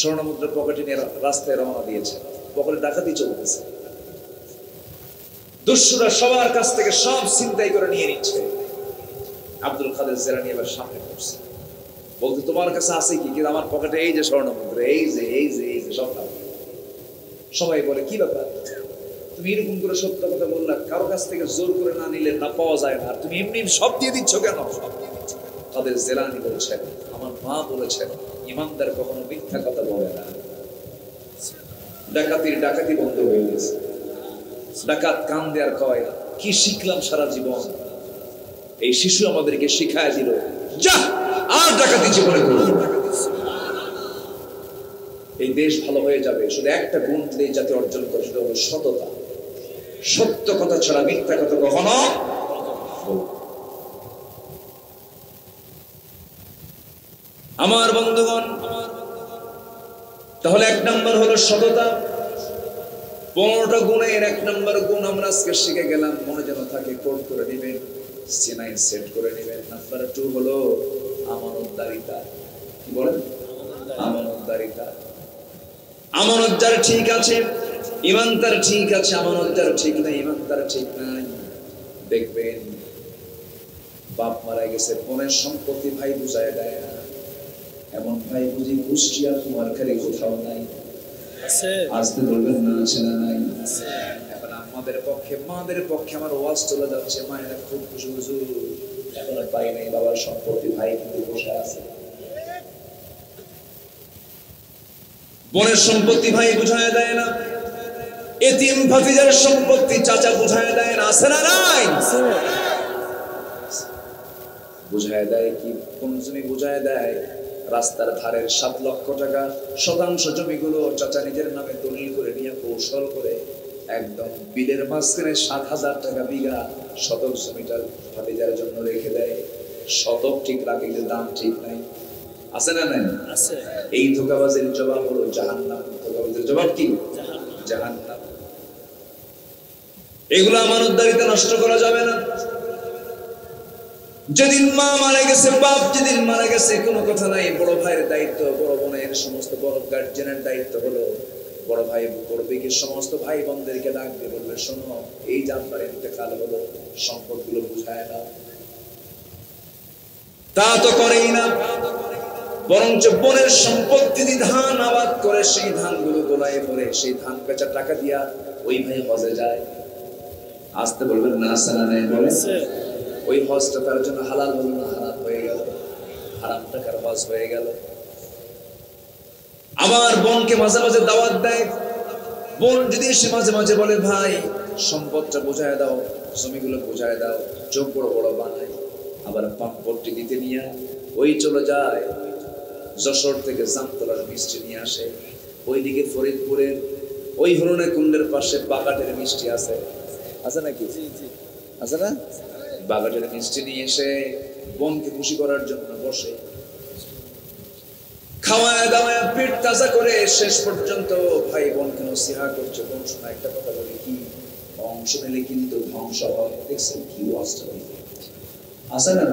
স্বর্ণ মুদ্রা পকেটে নিয়ে রাস্তায় রওনা দিয়েছে। পকেটে ডাকাতি চলতেছে, দুষ্টরা সবার কাছ থেকে সব ছিনতাই করে নিয়ে নিচ্ছে। আব্দুল কাদের জিলানী এবার সামনে পড়ছে, বলতে তোমার কাছে আছে কি? কিন্তু আমার পকেটে এই যে স্বর্ণ মুদ্রা, এই যে এই যে এই যে সব। সবাই বলে কি ব্যাপার, তুমি এরকম করে সত্য কথা বললা, কারো কাছ থেকে জোর করে না নিলে না পাওয়া যায় না, আর তুমি এমনি সব দিয়ে দিচ্ছ কেন? কাদের জিলানী বলছেন, আমার মা বলেছেন ইমানদার কখনো মিথ্যা কথা বলে না। ডাকাতি বন্ধ হয়ে গেছে। ডাকাত কান দেয়ার কয়, কি শিখলাম সারা জীবন? এই শিশু আমাদেরকে শিখায় দিল, যা আর ডাকাতি জীবনে করো। এই দেশ ভালো হয়ে যাবে শুধু একটা গুণ এই জাতি অর্জন করে, সেটা হলো সততা। সত্য কথা ছাড়া মিথ্যা কথা কখনো। আমার বন্ধুগণ, তাহলে 1 নম্বর হলো সততা। 15টা গুণের 1 নম্বর গুণ আমরা আজকে শিখে গেলাম, মনে যেন থাকে, কোড করে নেবেন, সিনাই সেট করে নেবেন। নাম্বার 2 হলো আমানতদারিতা। কি বলেন? আমানতদারিতা। আমানত যার ঠিক আছে, ঈমান তার ঠিক আছে, আমানত যার ঠিক নাই, ঈমান তার ঠিক নাই। দেখবেন বাপ মারা গেছে, বোনের সম্পত্তি ভাই বুঝায় দেয় না। এমন ভাই বুঝি কুষ্টিয়া কুমারখালী কোথাও নাই, আসতে বলবেন না, আছে না নাই? এখন আমাদের পক্ষে, মাদের পক্ষে আমার ওয়াজ চলে যাচ্ছে, মায়েরা খুব খুশি, হুজুর এখন আর পাই নাই, বাবার সম্পত্তি ভাই কিন্তু বসে আছে। বোনের সম্পত্তি ভাই বুঝায় দেয় না, এতিম ভাতিজার সম্পত্তি চাচা বুঝায় দেয় না, আছে না নাই? বুঝায় দেয় কি? কোন জমি বুঝায় দেয়? রাস্তার ধারের 7 লক্ষ টাকা শতাংশ জমিগুলো চাচা নিজের নামে দলিল করে নিয়ে কৌশল করে একদম বিলের মাঝখানে 7,000 টাকা বিঘা শতক জমিটা ভাতিজার জন্য রেখে দেয়। শতক ঠিক রাখে, কিন্তু দাম ঠিক নাই, আছে না নাই? আছে। এই ধোঁকাবাজের জবাব হলো জাহান্নাম। ধোঁকাবাজের জবাব কি? জাহান্নাম। এগুলো আমানতদারিতা নষ্ট করা যাবে না। যেদিন মা মারা গেছে, বাপ যেদিন মারা গেছে, কোনো কথা নাই, বড় ভাইয়ের দায়িত্ব, বড় বোনের, সমস্ত বড় গার্জিয়ানের দায়িত্ব হলো বড় ভাই বড় দিকের সমস্ত ভাই বোনদেরকে ডাক দিয়ে বলবে, শোনো, এই জানবার ইন্তেকাল হলো, সম্পদগুলো বুঝায় না। তা তো করেই না। বরঞ্চ বোনের সম্পত্তি দিয়ে ধান আবাদ করে সেই ধানগুলো গোলায় পড়ে সেই ধান বেচা টাকা দিয়া ওই ভাই হজে যায়। আসতে বলবেন না, সানা নাই বলে ওই হজটা তার জন্য হালাল হলো না হারাম হয়ে গেল, হারাম টাকার হজ হয়ে গেল। আমার বোনকে মাঝে মাঝে দাওয়াত দেয়, বোন যদি সে মাঝে মাঝে বলে ভাই সম্পদটা বোঝায় দাও, জমিগুলো বোঝায় দাও, চোখ বড় বড় বানায়, আবার পাম্পটি দিতে নিয়ে ওই চলে যায় যশোর থেকে জামতলার মিষ্টি নিয়ে আসে, ওইদিকে ফরিদপুরের ওই হরণে কুণ্ডের পাশে বাগাটের মিষ্টি আছে নাকি আছে না, বাগাটের মিষ্টি নিয়ে এসে বোনকে খুশি করার জন্য বসে খাওয়ায় দাওয়ায় পেট তাজা করে শেষ পর্যন্ত ভাই বোনকে নসিহা করছে। বোন শোনা একটা কথা বলি, কি অংশ নিলে কিন্তু ধ্বংস হয়। দেখছেন কি ওয়াজটা আছে না?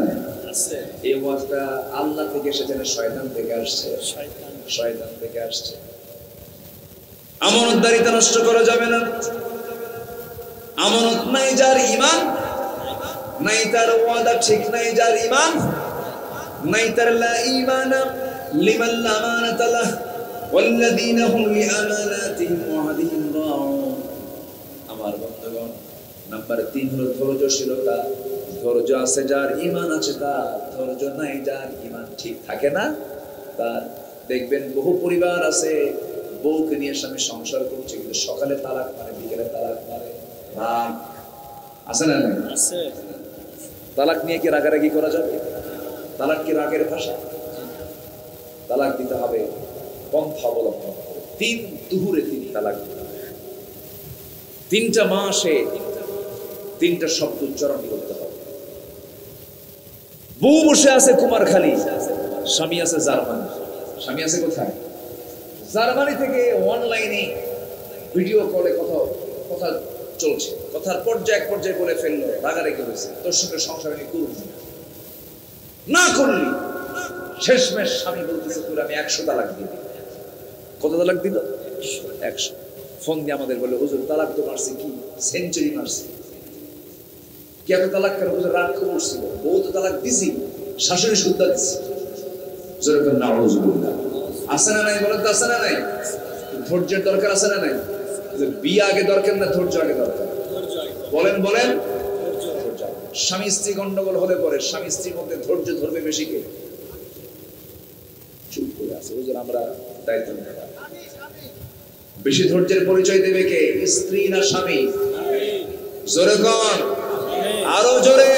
এই ওয়াজটা আল্লাহ থেকে এসেছে না শয়তান থেকে আসছে? শয়তান থেকে আসছে। আমানতদারিতা নষ্ট করা যাবে না। আমানত নাই যার ঈমান নাই, তার ওয়াদা ঠিক নাই যার ঈমান নাই, তার লা ঈমানা লিমান লা আমানাতা লাহ ওয়াল্লাযীনা হুম লিআমানাতিহিম ওয়া আহদিহিম রাউন। আমার বন্ধুগণ, নাম্বার 3 হলো ধৈর্যশীলতা। ধৈর্য আছে যার ঈমান আছে তার, ধৈর্য নাই যার ঈমান ঠিক থাকে না তার। দেখবেন বহু পরিবার আছে বউকে নিয়ে স্বামী সংসার করছে, কিন্তু সকালে তালাক মারে, বিকেলে তালাক মারে। রাগ আছে না? আছে। তালাক নিয়ে কি রাগারাগি করা যাবে? তালাক কি রাগের ভাষা? তালাক দিতে হবে পন্থা অবলম্বন করে। 3 দুহুরে 3 তালাক দিতে হবে। 3টা মাসে 3টা শব্দ উচ্চারণ করতে হবে। বউ বসে আছে কুমারখালী, স্বামী আছে জার্মানি। স্বামী আছে কোথায়? জার্মানি থেকে অনলাইনে ভিডিও কলে কথা চলছে। কথার পর্যায়ে এক পর্যায়ে বলে ফেললো, রাগারেগি হয়েছে, তোর সঙ্গে সংসার আমি করব না, করলি শেষমেশ স্বামী বলতেছে তোর আমি 100 তালাক দিই। কত তালাক দিল? 100। ফোন দিয়ে আমাদের বলে হুজুর তালাক তো মারছে, কি সেঞ্চুরি মারছে, কি এত তালাক কেন? হুজুর রাগ করছিল, বউ তো তালাক দিছি, শাশুড়ি শুদ্ধা দিচ্ছে। যেরকম নাউজুবিল্লাহ আছে না নাই? বলেন তো আছে না নাই? ধৈর্যের দরকার আছে না নাই? বিয়ে আগে দরকার না ধৈর্য আগে দরকার? বলেন বলেন। স্বামী স্ত্রী গন্ডগোল হলে পরে স্বামী স্ত্রীর মধ্যে ধৈর্য ধরবে বেশি কে? চুপ করে আছে হুজুর, আমরা দায়িত্ব নেব। বেশি ধৈর্যের পরিচয় দেবে কে? স্ত্রী না স্বামী? জোরে কোন, আরো জোরে।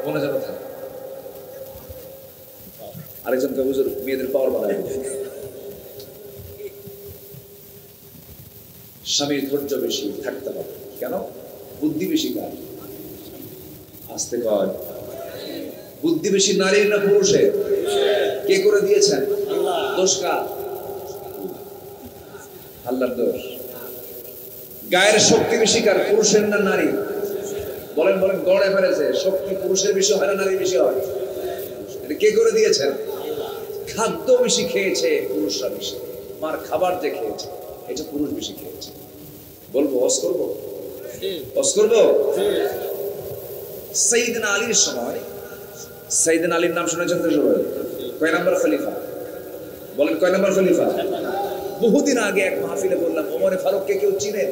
মনে যেন থাকে। আরেকজনকে হুজুর মেয়েদের পাওয়ার বানায়। স্বামীর ধৈর্য বেশি থাকতে হবে। কেন? বুদ্ধি বেশি কার? আসতে কয় বুদ্ধি বেশি নারীর না পুরুষের? কে করে দিয়েছেন? দোষ কার? আল্লাহর দোষ। গায়ের শক্তি বেশি কার? পুরুষের না নারী? বলেন বলেন। গড়ে ফেলেছে শক্তি পুরুষের বেশি হয় না নারীর বেশি হয়? এটা কে করে দিয়েছেন? খাদ্য বেশি খেয়েছে পুরুষরা বেশি, মার খাবার যে খেয়েছে এটা পুরুষ বেশি খেয়েছে। বলবো ওয়াজ করবো? ওয়াজ করবো? সাইয়েদনা আলীর সময়, সাইয়েদনা আলীর নাম শুনেছেন তো সবাই? কয় নাম্বার খলিফা? বলেন কয় নাম্বার খলিফা? বহুদিন আগে এক মাহফিলে বললাম ওমরে ফারুককে কেউ চিনে?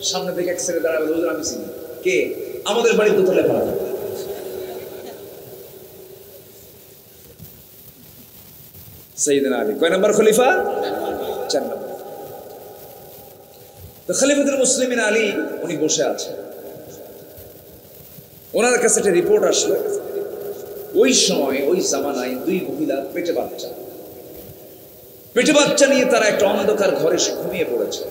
সামনে থেকে এক ছেলে দাঁড়াবে, হুজুর আমি চিনি। কে? আমাদের বাড়ির দোতলায় ভাড়া থাকে। সাইয়েদনা আলী কয় নাম্বার খলিফা? 4 নাম্বার। তো খলিফাতুল মুসলিমিন আলী উনি বসে আছেন, ওনার কাছে একটা রিপোর্ট আসলো। ওই সময় ওই জামানায় 2 মহিলা পেটে বাচ্চা নিয়ে তারা একটা অন্ধকার ঘরে ঘুমিয়ে পড়েছে।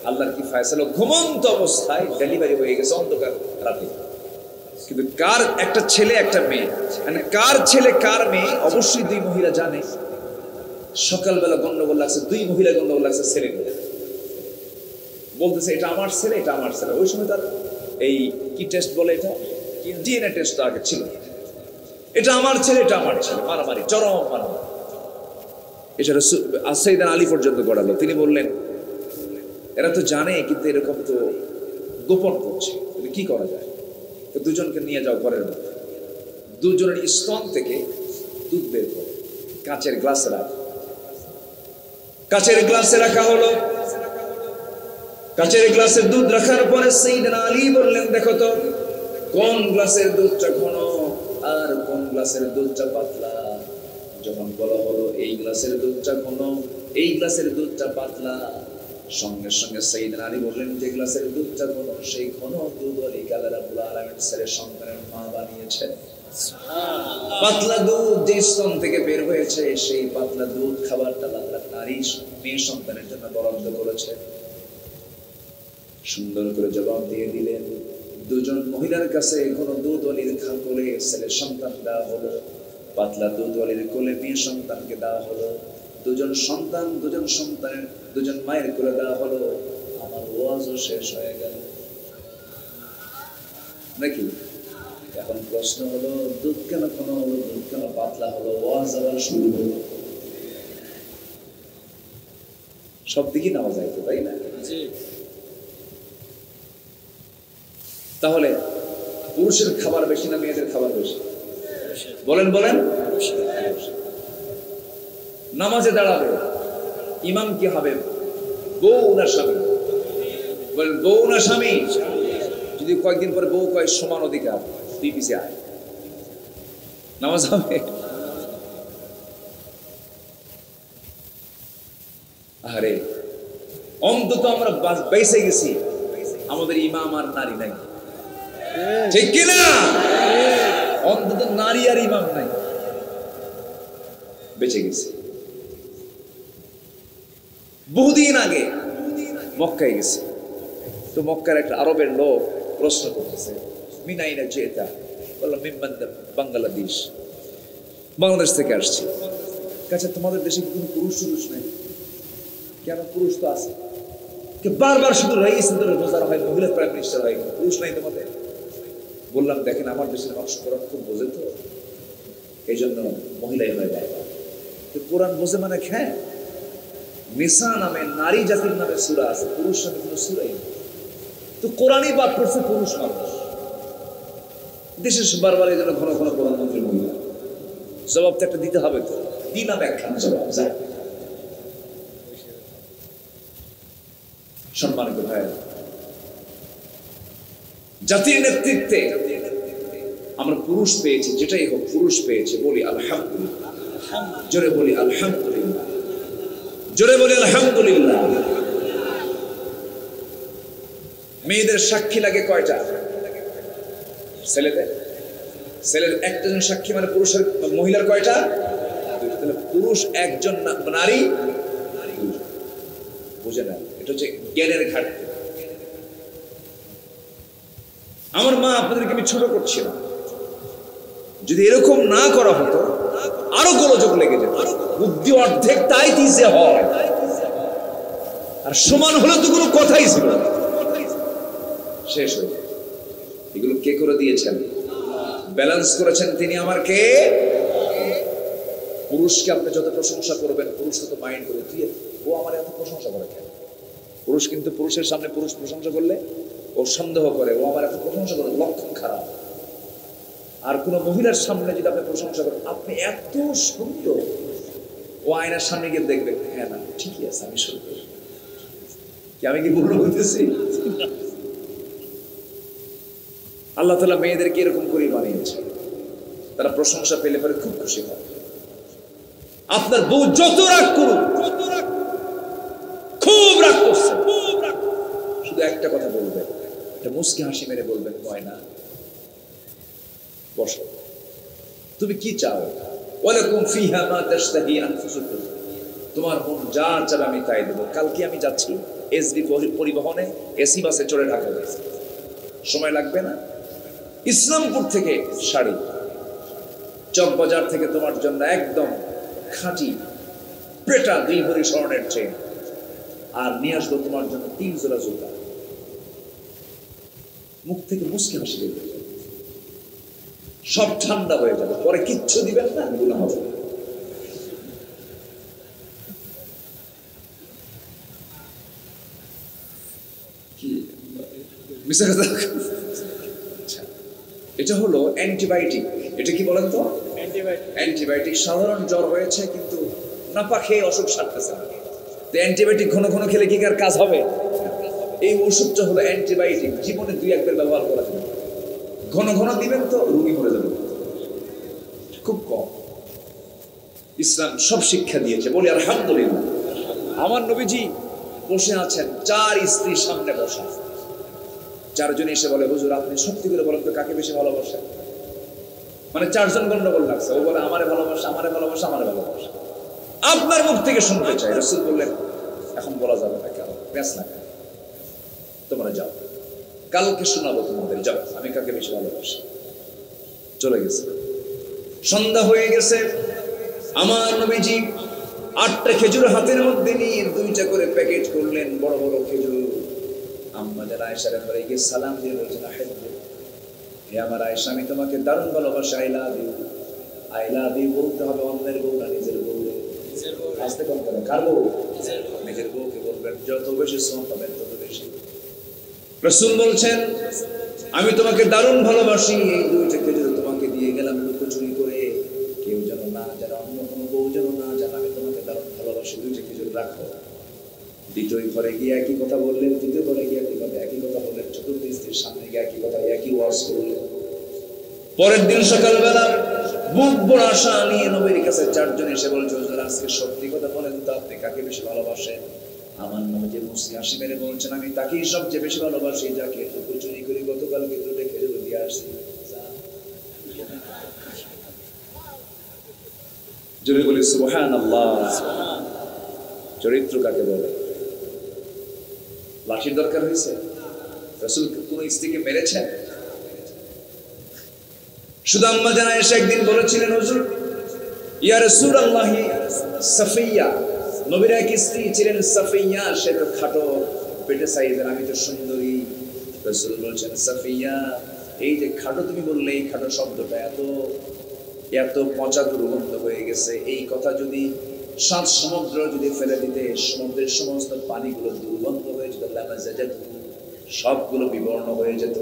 আল্লাহর কি ফয়সালা, ঘুমন্ত অবস্থায় ডেলিভারি হয়ে গেছে অন্ধকার রাতে। কিন্তু কার? একটা ছেলে একটা মেয়ে। মানে কার ছেলে কার মেয়ে অবশ্যই 2 মহিলা জানে। সকালবেলা গন্ডগোল লাগছে, 2 মহিলা গন্ডগোল লাগছে ছেলে মেয়ে। বলতেছে এটা আমার ছেলে, এটা আমার ছেলে। ওই সময় তার এই কি টেস্ট বলে, এটা ডিএনএ টেস্ট তো আগে ছিল। এটা আমার ছেলে, এটা আমার ছেলে, মারামারি, চরম মারামারি। এটা সাইয়েদনা আলী পর্যন্ত গড়ালো। তিনি বললেন এরা তো জানে, কিন্তু এরকম তো গোপন করছে, কি করা যায়? তো 2 জনকে নিয়ে যাও ঘরের মধ্যে, 2 জনের স্তন থেকে দুধ বের করে কাচের গ্লাসে রাখা, কাচের গ্লাসে রাখা হলো। কাচের গ্লাসে দুধ রাখার পরে সাইয়েদনা আলী বললেন, দেখো তো কোন গ্লাসের দুধটা ঘন আর কোন গ্লাসের দুধটা পাতলা। যখন বলা হলো এই গ্লাসের দুধটা ঘন, এই গ্লাসের দুধটা পাতলা, সঙ্গে সঙ্গে সাইয়েদনা আলী বললেন, যে গ্লাসের দুধটা ঘন সেই ঘন দুধ আলী আল্লাহ রাব্বুল আলামিন ছেলের সন্তানের মা বানিয়েছেন। পাতলা দুধ যে স্তন থেকে বের হয়েছে সেই পাতলা দুধ খাবারটা আল্লাহ নারী মেয়ে সন্তানের জন্য বরাদ্দ করেছে। সুন্দর করে জবাব দিয়ে দিলেন। দুজন মহিলার কাছে ঘন দুধ অলির কোলে ছেলের সন্তান দেওয়া হলো, পাতলা দুধ অলির কোলে মেয়ে সন্তানকে দেওয়া হলো। দুজন সন্তান দুজন সন্তানের দুজন মায়ের কোলে দেওয়া হলো। আমার ওয়াজও শেষ হয়ে গেল নাকি? এখন প্রশ্ন হলো, দুধ কেন ঘন হলো, দুধ কেন পাতলা হলো, ওয়াজ আবার শুরু হলো। সব দিকেই নেওয়া যায় তো, তাই না? তাহলে পুরুষের খাবার বেশি না মেয়েদের খাবার বেশি? বলেন বলেন। নামাজে দাঁড়াবে ইমাম কি হবে, বউ না স্বামী? বলেন বউ না স্বামী? যদি কয়েকদিন পরে বউ কয় সমান অধিকার, তুই পিছিয়ে আয়, নামাজ হবে? আরে অন্তত আমরা বেঁচে গেছি, আমাদের ইমাম আর নারী নাই, ঠিক কিনা? অন্তত নারী আর ইমাম নাই, বেঁচে গেছে। বহুদিন আগে মক্কায় গেছে, তো মক্কার একটা আরবের লোক প্রশ্ন করতেছে, মিনাইনা জেতা, বললাম মিম্মান বাংলাদেশ, বাংলাদেশ থেকে আসছি। আচ্ছা তোমাদের দেশে কোনো পুরুষ পুরুষ নাই কেন? পুরুষ তো আছে, বারবার শুধু রাইস বোঝার হয়, মহিলা প্রাইম মিনিস্টার হয়, পুরুষ নাই তোমাদের? বললাম দেখেন আমার দেশের মানুষ কোরআন খুব বোঝে, তো এই জন্য মহিলাই হয়ে যায়। কোরআন বোঝে মানে হ্যাঁ, নিসা নামে নারী জাতির নামে সূরা আছে, পুরুষ নামে কোনো সূরাই নেই। তো কোরআনই বাদ করছে পুরুষ মানুষ। দেশের বারবার এই জন্য ঘন ঘন প্রধানমন্ত্রী মহিলা, জবাব তো একটা দিতে হবে, তো দিলাম একখান জবাব। সম্মানিত ভাই, জাতির নেতৃত্বে আমরা পুরুষ পেয়েছি, যেটাই হোক পুরুষ পেয়েছে, বলি আলহামদুলিল্লাহ, জোরে বলি আলহামদুলিল্লাহ, জোরে বলি আলহামদুলিল্লাহ। মেয়েদের সাক্ষী লাগে কয়টা? ছেলেদের, ছেলের একজন সাক্ষী মানে পুরুষের, মহিলার কয়টা? পুরুষ একজন, নারী বুঝে না, এটা হচ্ছে জ্ঞানের ঘাটতি। আমার মা, আপনাদেরকে আমি ছোট করছি না, যদি এরকম না করা হতো আরো গোলযোগ লেগে যেত। বুদ্ধি অর্ধেক তাই দিছে হয়, আর সমান হলে তো কোনো কথাই ছিল না, শেষ হয়ে যায়। এগুলো কে করে দিয়েছেন? ব্যালেন্স করেছেন তিনি, আমার কে? পুরুষকে আপনি যত প্রশংসা করবেন, পুরুষ তত মাইন্ড করে, তুই ও আমার এত প্রশংসা করে কেন? পুরুষ কিন্তু পুরুষের সামনে পুরুষ প্রশংসা করলে ও সন্দেহ করে, ও আমার এত প্রশংসা করে, লক্ষণ খারাপ। আর কোন মহিলার সামনে যদি আপনি প্রশংসা করেন, আপনি এত সুন্দর, ও আয়নার সামনে গিয়ে দেখবেন, হ্যাঁ না ঠিকই আছে, আমি সুন্দর। কি আমি কি ভুল বলতেছি? আল্লাহ তাআলা মেয়েদেরকে এরকম করে বানিয়েছে, তারা প্রশংসা পেলে পরে খুব খুশি হয়। আপনার বউ যত রাগ করুক, খুব রাগ করছে, শুধু একটা কথা বলবেন, একটা মুস্কি হাসি মেরে বলবেন, ময়না বসো, তুমি কি চাও? ওয়ালাকুম ফিহা মা তাশতাহি আনফুসুকুম, তোমার মন যা চাবে আমি তাই দেবো। কালকে আমি যাচ্ছি এসবি পরিবহনে, এসি বাসে চড়ে ঢাকা গেছি, সময় লাগবে না? ইসলামপুর থেকে শাড়ি, চকবাজার থেকে তোমার জন্য একদম খাঁটি পেটা 2 ভরি স্বর্ণের চেন, আর নিয়ে আসবো তোমার জন্য 3 জোড়া জুতা। মুখ থেকে মুস্কি হাসি বের হয়ে যাবে, সব ঠান্ডা হয়ে যাবে, পরে কিচ্ছু দিবেন না, এগুলো হবে না। এটা হলো অ্যান্টিবায়োটিক। এটা কি বলেন তো? অ্যান্টিবায়োটিক সাধারণ জ্বর হয়েছে কিন্তু নাপা খেয়ে অসুখ সারতেছে না, তো অ্যান্টিবায়োটিক ঘন ঘন খেলে কি আর কাজ হবে? এই ওষুধটা হলো অ্যান্টিবায়োটিক, জীবনে 2-1 বার ব্যবহার করা যাবে, ঘন ঘন দিবেন তো রোগী মরে যাবে খুব কম। ইসলাম সব শিক্ষা দিয়েছে, বলি আলহামদুলিল্লাহ। আমার নবীজি বসে আছেন, 4 স্ত্রীর সামনে বসা, 4 জন এসে বলে, হুজুর আপনি সত্যি করে বলেন তো কাকে বেশি ভালোবাসেন? মানে 4 জন গন্ডগোল লাগছে, ও বলে আমারে ভালোবাসা, আমারে ভালোবাসা, আমারে ভালোবাসা, আপনার মুখ থেকে শুনতে চাই। রাসূল বললেন এখন বলা যাবে না, কেন পেঁচ না, তোমরা যাও, কালকে শোনাবো তোমাদের, যাও আমি কাকে বেশি ভালোবাসি। চলে গেছে, সন্ধ্যা হয়ে গেছে। আমার নবীজি 8টা খেজুর হাতের মধ্যে নিয়ে 2টা করে প্যাকেট করলেন, বড় বড় খেজুর। আম্মা যারা আয়েশার ঘরে গিয়ে সালাম দিয়ে বলছেন, হে আমার আয়েশা, আমি তোমাকে দারুণ ভালোবাসি, I love you. I love you বলতে হবে অন্যের বউ না নিজের বউ। আসতে কম করে, কার বউ? নিজের বউকে বলবেন, যত বেশি শ্রম পাবেন তত বেশি। রাসূল বলছেন, আমি তোমাকে দারুণ ভালোবাসি, এই 2টা খেজুর তোমাকে দিয়ে গেলাম লুকোচুরি করে, কেউ যেন না জানে, অন্য কোনো বউ যেন না জানে আমি তোমাকে দারুণ ভালোবাসি, 2টা খেজুর রাখো। দ্বিতীয় ঘরে গিয়ে একই কথা বললেন, তৃতীয় ঘরে গিয়ে একই কথা বললেন, চতুর্থ স্ত্রীর সামনে গিয়ে একই কথা, একই ওয়াজ করলেন। পরের দিন সকালবেলা বুক বড় আশা নিয়ে নবীর কাছে 4 জন এসে বলছে, হুজুর আজকে সত্যি কথা বলেন তো আপনি কাকে বেশি ভালোবাসেন? আমার নবীজি মুস্কি হাসি মেরে বলছেন, আমি তাকেই সবচেয়ে বেশি ভালোবাসি যাকে চুরি করে গতকালকে 2টা খেজুর দিয়ে আসছি। জোরে বলি সুবহানাল্লাহ। চরিত্র কাকে বলে? লাঠির দরকার হয়েছে? রাসূল কোন স্ত্রীকে মেরেছেন? শুধু আম্মা জানা এসে একদিন বলেছিলেন, হুজুর ইয়া রাসূলুল্লাহ, সাফিয়া, নবীর এক স্ত্রী ছিলেন সাফিয়া, সে তো খাটো পেটে সাইজের, আমি তো সুন্দরী। রাসূল বলছেন, সাফিয়া এই যে খাটো তুমি বললে, এই খাটো শব্দটা এত পচা দুর্গন্ধ হয়ে গেছে, এই কথা যদি 7 সমুদ্র যদি ফেলে দিতে, সমুদ্রের সমস্ত পানিগুলো দুর্গন্ধ হয়ে যেত, সবগুলো বিবর্ণ হয়ে যেত।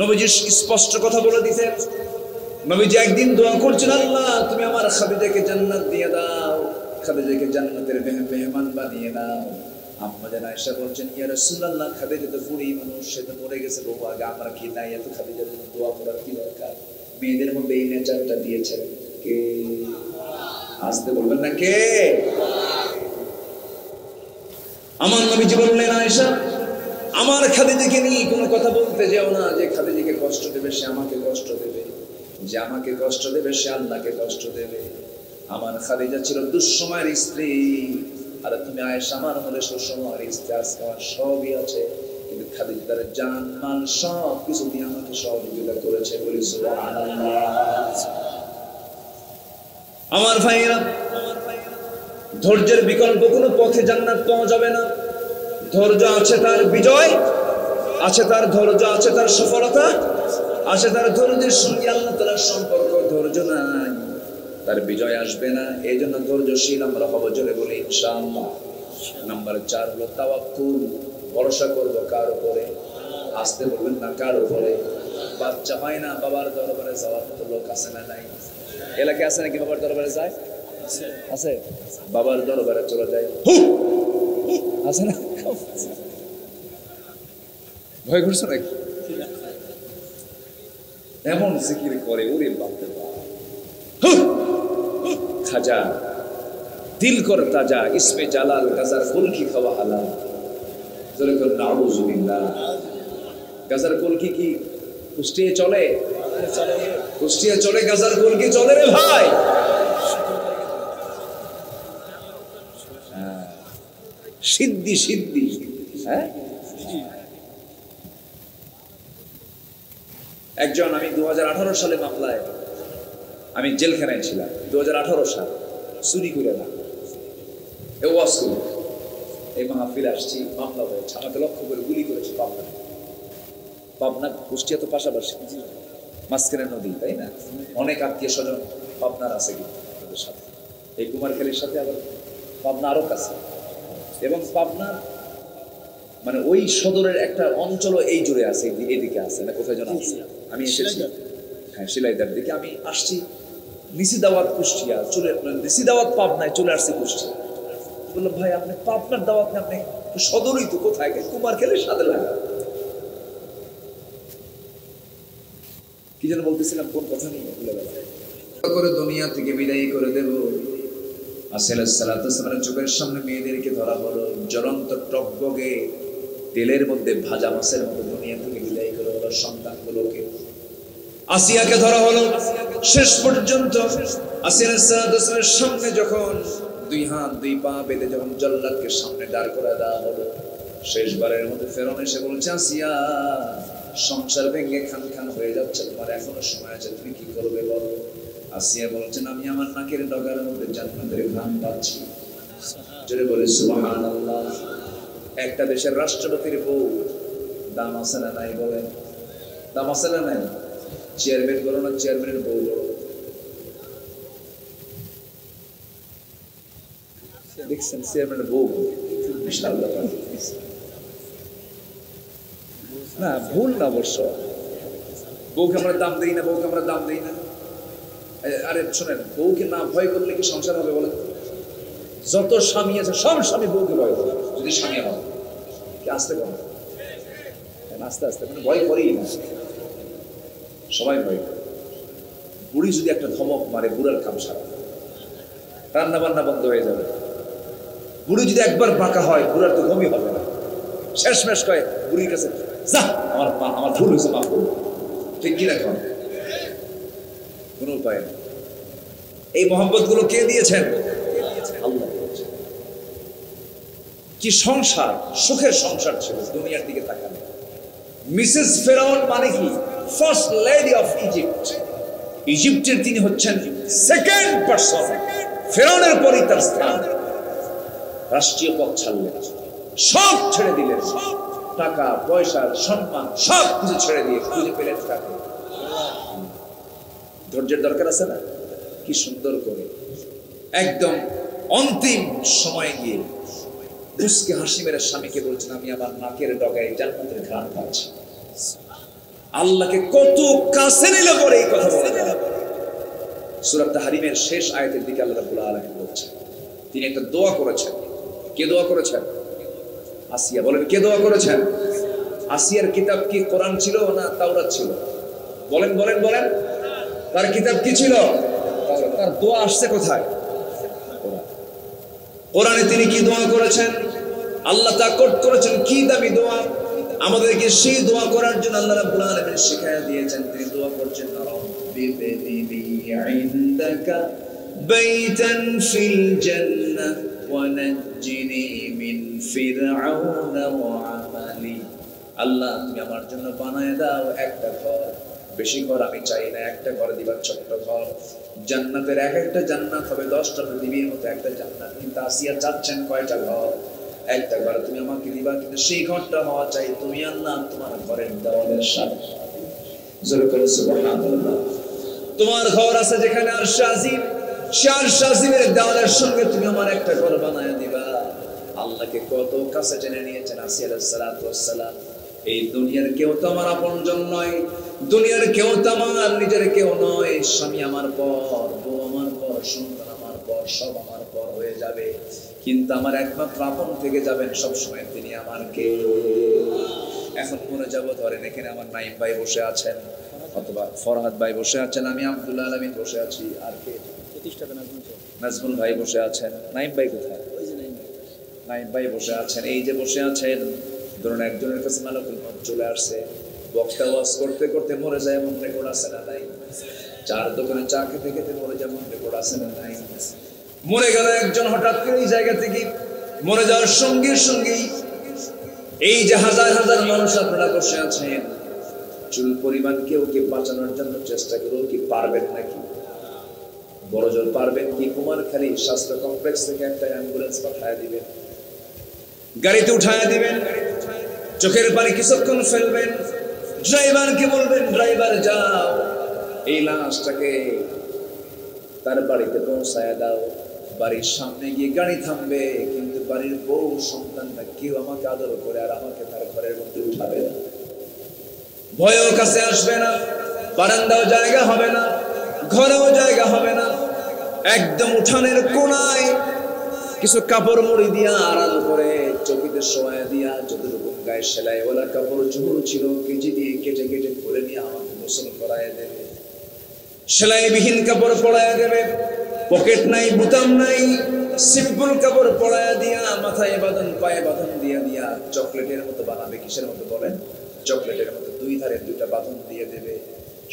নবীজি স্পষ্ট কথা বলে দিতেন। নবীজি একদিন দোয়া করছেন, আল্লাহ তুমি আমার খাদিজাকে জান্নাত দিয়ে দাও, খাদিজাকে জান্নাতের মেহমান বানিয়ে নাও। আম্মা জান আয়েশা বলছেন, ইয়া রাসূলুল্লাহ, খাদিজা তো বুড়ি মানুষ, সে তো মরে গেছে বহু আগে, আমরা কি নাই এত খাদিজার জন্য দোয়া করার কি দরকার? মেয়েদের মধ্যে এই নেচারটা দিয়েছেন কে? আসতে বলবেন না কে? আমার নবীজি বললেন, আয়েশা আমার খাদিজাকে নিয়ে কোনো কথা বলতে যেও না, যে খাদিজাকে কষ্ট দেবে সে আমাকে কষ্ট দেবে, যে আমাকে কষ্ট দেবে সে আল্লাহকে কষ্ট দেবে। আমার খাদিজা ছিল দুঃসময়ের স্ত্রী, আর তুমি আয়েশা আমার হলে সুসময়ের স্ত্রী। আজকে আমার সবই আছে, কিন্তু খাদিজা তার জান মাল সব কিছু দিয়ে আমাকে সহযোগিতা করেছে, বলি সুবহানাল্লাহ। আমার ভাইরা, ধৈর্যের বিকল্প কোনো পথে জান্নাত পাওয়া যাবে না। ধৈর্য আছে তার বিজয়, আছে তার ধৈর্য, আছে তার সফলতা, আছে তার ধৈর্যের সঙ্গে আল্লাহ তাআলার সম্পর্ক। ধৈর্য নাই, তার বিজয় আসবে না। এই জন্য ধৈর্যশীল আমরা হব, জোরে বলি ইনশাআল্লাহ। নাম্বার 4 হলো তাওয়াক্কুল, ভরসা করবো কার উপরে? আসতে বলবেন না, কার উপরে? বাচ্চা হয় না, বাবার দরবারে যাওয়ার মতো লোক আছে না নাই? এলাকায় আছে নাকি বাবার দরবারে যায়? আছে, বাবার দরবারে চলে যায়, আছে না? ভয় করছো নাকি? এমন জিকির করে, ওরে বাপরে বাপ, খাজা দিল কর তাজা, ইসমে জালাল, গাজার কলকি খাওয়া হালাল। জোরে কর নাউযুবিল্লাহ। গাজার কলকি কি কুষ্টিয়া চলে? কুষ্টিয়া চলে, গাজার কলকি চলে রে ভাই। সিদ্ধি সিদ্ধি, হ্যাঁ। একজন, আমি 2018 সালে মামলায় আমি জেলখানায় ছিলাম, 2018 সাল, চুরি করে না, ওয়াজ করে এই মাহফিল আসছি, মামলা হয়েছে, আমাকে লক্ষ্য করে গুলি করেছে পাবনা। পাবনা কুষ্টিয়া তো পাশাপাশি, মাঝখানে নদী, তাই না? অনেক আত্মীয় স্বজন পাবনার আছে কিন্তু তাদের সাথে, এই কুমারখালীর সাথে আবার পাবনা আরো কাছে। এবং পাবনা মানে ওই সদরের একটা অঞ্চলও এই জুড়ে আছে, এদিকে আছে না, কোথায় যেন আছে। আমি এসেছি, হ্যাঁ, শিলাইদার দিকে আমি আসছি, নিশি দাওয়াত কুষ্টিয়া, চলে নিশি দাওয়াত পাবনায়, চলে আসছে কুষ্টিয়া। বললাম ভাই আপনি পাবনার দাওয়াত না, আপনি সদরই তো, কোথায় কুমার খেলে সাথে লাগা। কি যেন বলতেছিলাম, কোন কথা নিয়ে ভুলে গেলাম। করে দুনিয়া থেকে বিদায় করে দেব। আসসালামের চোখের সামনে মেয়েদেরকে ধরা হলো, জ্বলন্ত টকবগে তেলের মধ্যে ভাজা মাছের মতো দুনিয়া থেকে বিদায় করে হলো সন্তানগুলোকে। আসিয়াকে ধরা হলো। শেষ পর্যন্ত আসিয়ার সামনে যখন দুই হাত দুই পা বেঁধে যখন জল্লাদকে সামনে দাঁড় করে দেওয়া হলো, শেষবারের মধ্যে ফেরন এসে বলছে, আসিয়া সংসার ভেঙে খান খান হয়ে যাচ্ছে, তোমার এখনো সময় আছে, তুমি কি করবে বলো। আসিয়া বলছেন, আমি আমার নাকের ডগার মধ্যে জান্নাতের ঘ্রাণ পাচ্ছি। জোরে বলে সুবহানাল্লাহ। একটা দেশের রাষ্ট্রপতির বউ দাম আছে না নাই বলেন? দাম আছে না নাই? চেয়ারম্যান বলো না, চেয়ারম্যানের বউ বলো। দেখছেন চেয়ারম্যানের বউ না, ভুল না অবশ্য। বউকে আমরা দাম দিই না, বউকে আমরা দাম দিই না। আরে শোনেন, বউকে না ভয় করলে কি সংসার হবে বলেন? যত স্বামী আছে সব স্বামী বউকে ভয় করে, যদি স্বামী হয় কি আসতে কম আস্তে আস্তে মানে ভয় করেই না, সবাই ভয় করে। বুড়ি যদি একটা ধমক মারে, বুড়ার কাম সারা, রান্না বান্না বন্ধ হয়ে যাবে। বুড়ি যদি একবার বাঁকা হয়, বুড়ার তো ঘুমই হবে না। শেষমেশ কয় বুড়ির কাছে, যা আমার ভুল হয়েছে, মাফ করুন। ঠিক কি রাখো, কোনো উপায় নেই। এই মোহাম্মত গুলো কে দিয়েছেন? আল্লাহ। কি সংসার, সুখের সংসার ছিল, দুনিয়ার দিকে তাকালে। মিসেস ফেরাউন মানে কি? First lady of Egypt. ইজিপ্টের তিনি হচ্ছেন সেকেন্ড পারসন। ফেরাউনের পরই তার স্থান। রাষ্ট্রীয় পদ ছাড়লেন, সব ছেড়ে দিলেন, টাকা পয়সা সম্মান সব কিছু ছেড়ে দিয়ে খুঁজে পেলেন তাকে। ধৈর্যের দরকার আছে না? কি সুন্দর করে একদম অন্তিম সময়ে গিয়ে মুস্কে হাসি মেরে স্বামীকে বলছেন, আমি আমার নাকের ডগায় জান্নাতের ঘ্রাণ পাচ্ছি। আল্লাহকে কত কাছে নিলে পরে এই কথা বলা যায়। সূরা তাহরিমের শেষ আয়াতের দিকে আল্লাহ রাব্বুল আলামিন বলছেন, তিনি একটা দোয়া করেছেন। কে দোয়া করেছেন? আসিয়া। বলেন কে দোয়া করেছেন? আসিয়ার কিতাব কি কোরআন ছিল না তাওরাত ছিল? বলেন বলেন বলেন। তার কিতাব কি ছিল? তার দোয়া আসছে কোথায়? কোরআনে তিনি কি দোয়া করেছেন? আল্লাহ তা কোট করেছেন। কি দামি দোয়া! আমাদেরকে সেই দোয়া করার জন্য আল্লাহ রাব্বুল আলামিন শিখায়া দিয়েছেন। তিনি দোয়া করছেন, রাব্বি বিনি ইনদাকা বাইতান ফিল জান্নাহ ওয়া নাজ্জিনি মিন ফিরআউনা ওয়া আমালি। আল্লাহ তুমি আমার জন্য বানায় দাও একটা ঘর, বেশি ঘর আমি চাই না, একটা ঘর দিবা, ছোট্ট ঘর। জান্নাতের এক একটা জান্নাত হবে 10টা পৃথিবীর মতো একটা জান্নাত। কিন্তু আসিয়া চাচ্ছেন কয়টা ঘর? একটা ঘর তুমি আমাকে দিবা, কিন্তু সেই ঘরটা হওয়া চাই তুমি আল্লাহ তোমার ঘরের দেওয়ালের সাথে। জোরে করে সুবহানাল্লাহ। তোমার ঘর আছে যেখানে আরশ আজিম, সেই আরশ আজিমের দেওয়ালের সঙ্গে তুমি আমার একটা ঘর বানায় দিবা। আল্লাহকে কত কাছে টেনে নিয়েছেন আসিয়া আলাইহিস সালাতু ওয়াস সালাম। এই দুনিয়ার কেউ তো আমার আপনজন নয়, দুনিয়ার কেউ তো আমার নিজের কেউ নয়। স্বামী আমার পর, বউ আমার পর, সন্তান আমার পর, সব আমার পর হয়ে যাবে, কিন্তু আমার একমাত্র আপন থেকে যাবেন সবসময়, তিনি আমার কে। এখন মনে যাব, ধরেন এখানে আমার নাইম ভাই বসে আছেন, অথবা ফরহাদ ভাই বসে আছেন, আমি আব্দুল আলামিন বসে আছি, আর কে? নাজমুল ভাই বসে আছেন। নাইম ভাই কোথায়? নাইম ভাই বসে আছেন। এই যে বসে আছেন, ধরুন একজনের কাছে মালাকুল মউত চলে আসছে, বক্তা ওয়াজ করতে করতে মরে যায়, এমন রেকর্ড আছে না নাই? চার দোকানে চা খেতে খেতে মরে যায়, এমন রেকর্ড আছে না নাই? মরে গেল একজন হঠাৎ করে এই জায়গা থেকে, মরে যাওয়ার সঙ্গে সঙ্গেই এই যে হাজার হাজার মানুষ আপনারা বসে আছেন, চুল পরিমাণ কেউ কি বাঁচানোর জন্য চেষ্টা করেও কি পারবেন নাকি? বড় জোর পারবেন কি? কুমারখালী স্বাস্থ্য কমপ্লেক্স থেকে একটা অ্যাম্বুলেন্স পাঠায় দিবেন, গাড়িতে উঠায় দিবেন, চোখের পানি কিছুক্ষণ ফেলবেন, ড্রাইভারকে বলবেন, ড্রাইভার যাও এই লাশটাকে তার বাড়িতে পৌঁছায় দাও। বাড়ির সামনে গিয়ে গাড়ি থামবে, কিন্তু বাড়ির বউ সন্তানরা কেউ আমাকে আদর করে আর আমাকে তার ঘরের মধ্যে উঠাবে না, ভয়েও কাছে আসবে না, বারান্দাও জায়গা হবে না, ঘরেও জায়গা হবে না। একদম উঠানের কোনায় কিছু কাপড় মুড়ি দিয়া আড়াল করে চকিতে শোয়া দিয়া যতটুকু গায়ে সেলাই ওলা কাপড় চুপড় ছিল কেটে দিয়ে কেটে কেটে করে নিয়ে আমাকে গোসল করায় দেবে, সেলাইবিহীন কাপড় পরায় দেবে, পকেট নাই বুতাম নাই, সিম্পল কাপড় পরায় দিয়া মাথায় বাঁধন পায়ে বাঁধন দিয়া দিয়া চকলেটের মতো বানাবে। কিসের মতো বলেন? চকলেটের মতো দুই ধারে দুইটা বাঁধন দিয়ে দেবে,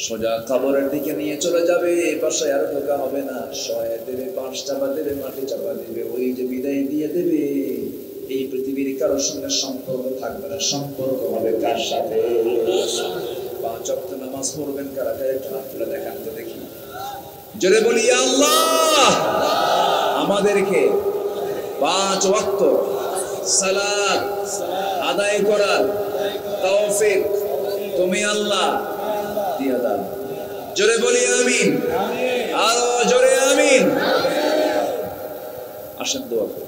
সোজা কবরের দিকে নিয়ে চলে যাবে। বাসায় আর ঢোকা হবে না, শয়ে দেবে, বাঁশ চাপা দেবে, মাটি চাপা দেবে, ওই যে বিদায় দিয়ে দেবে। এই পৃথিবীর কারোর সঙ্গে সম্পর্ক থাকবে না, সম্পর্ক হবে কার সাথে? 5 ওয়াক্ত নামাজ পড়বেন কারা কারা? হাত তুলে দেখান তো দেখি, জোরে বলি আল্লাহ আমাদেরকে 5 ওয়াক্ত সালাত আদায় করার তৌফিক তুমি আল্লাহ দিয়া দাও। জোরে বলি আমিন, আরো জোরে আমিন। আসেন দোয়া করি।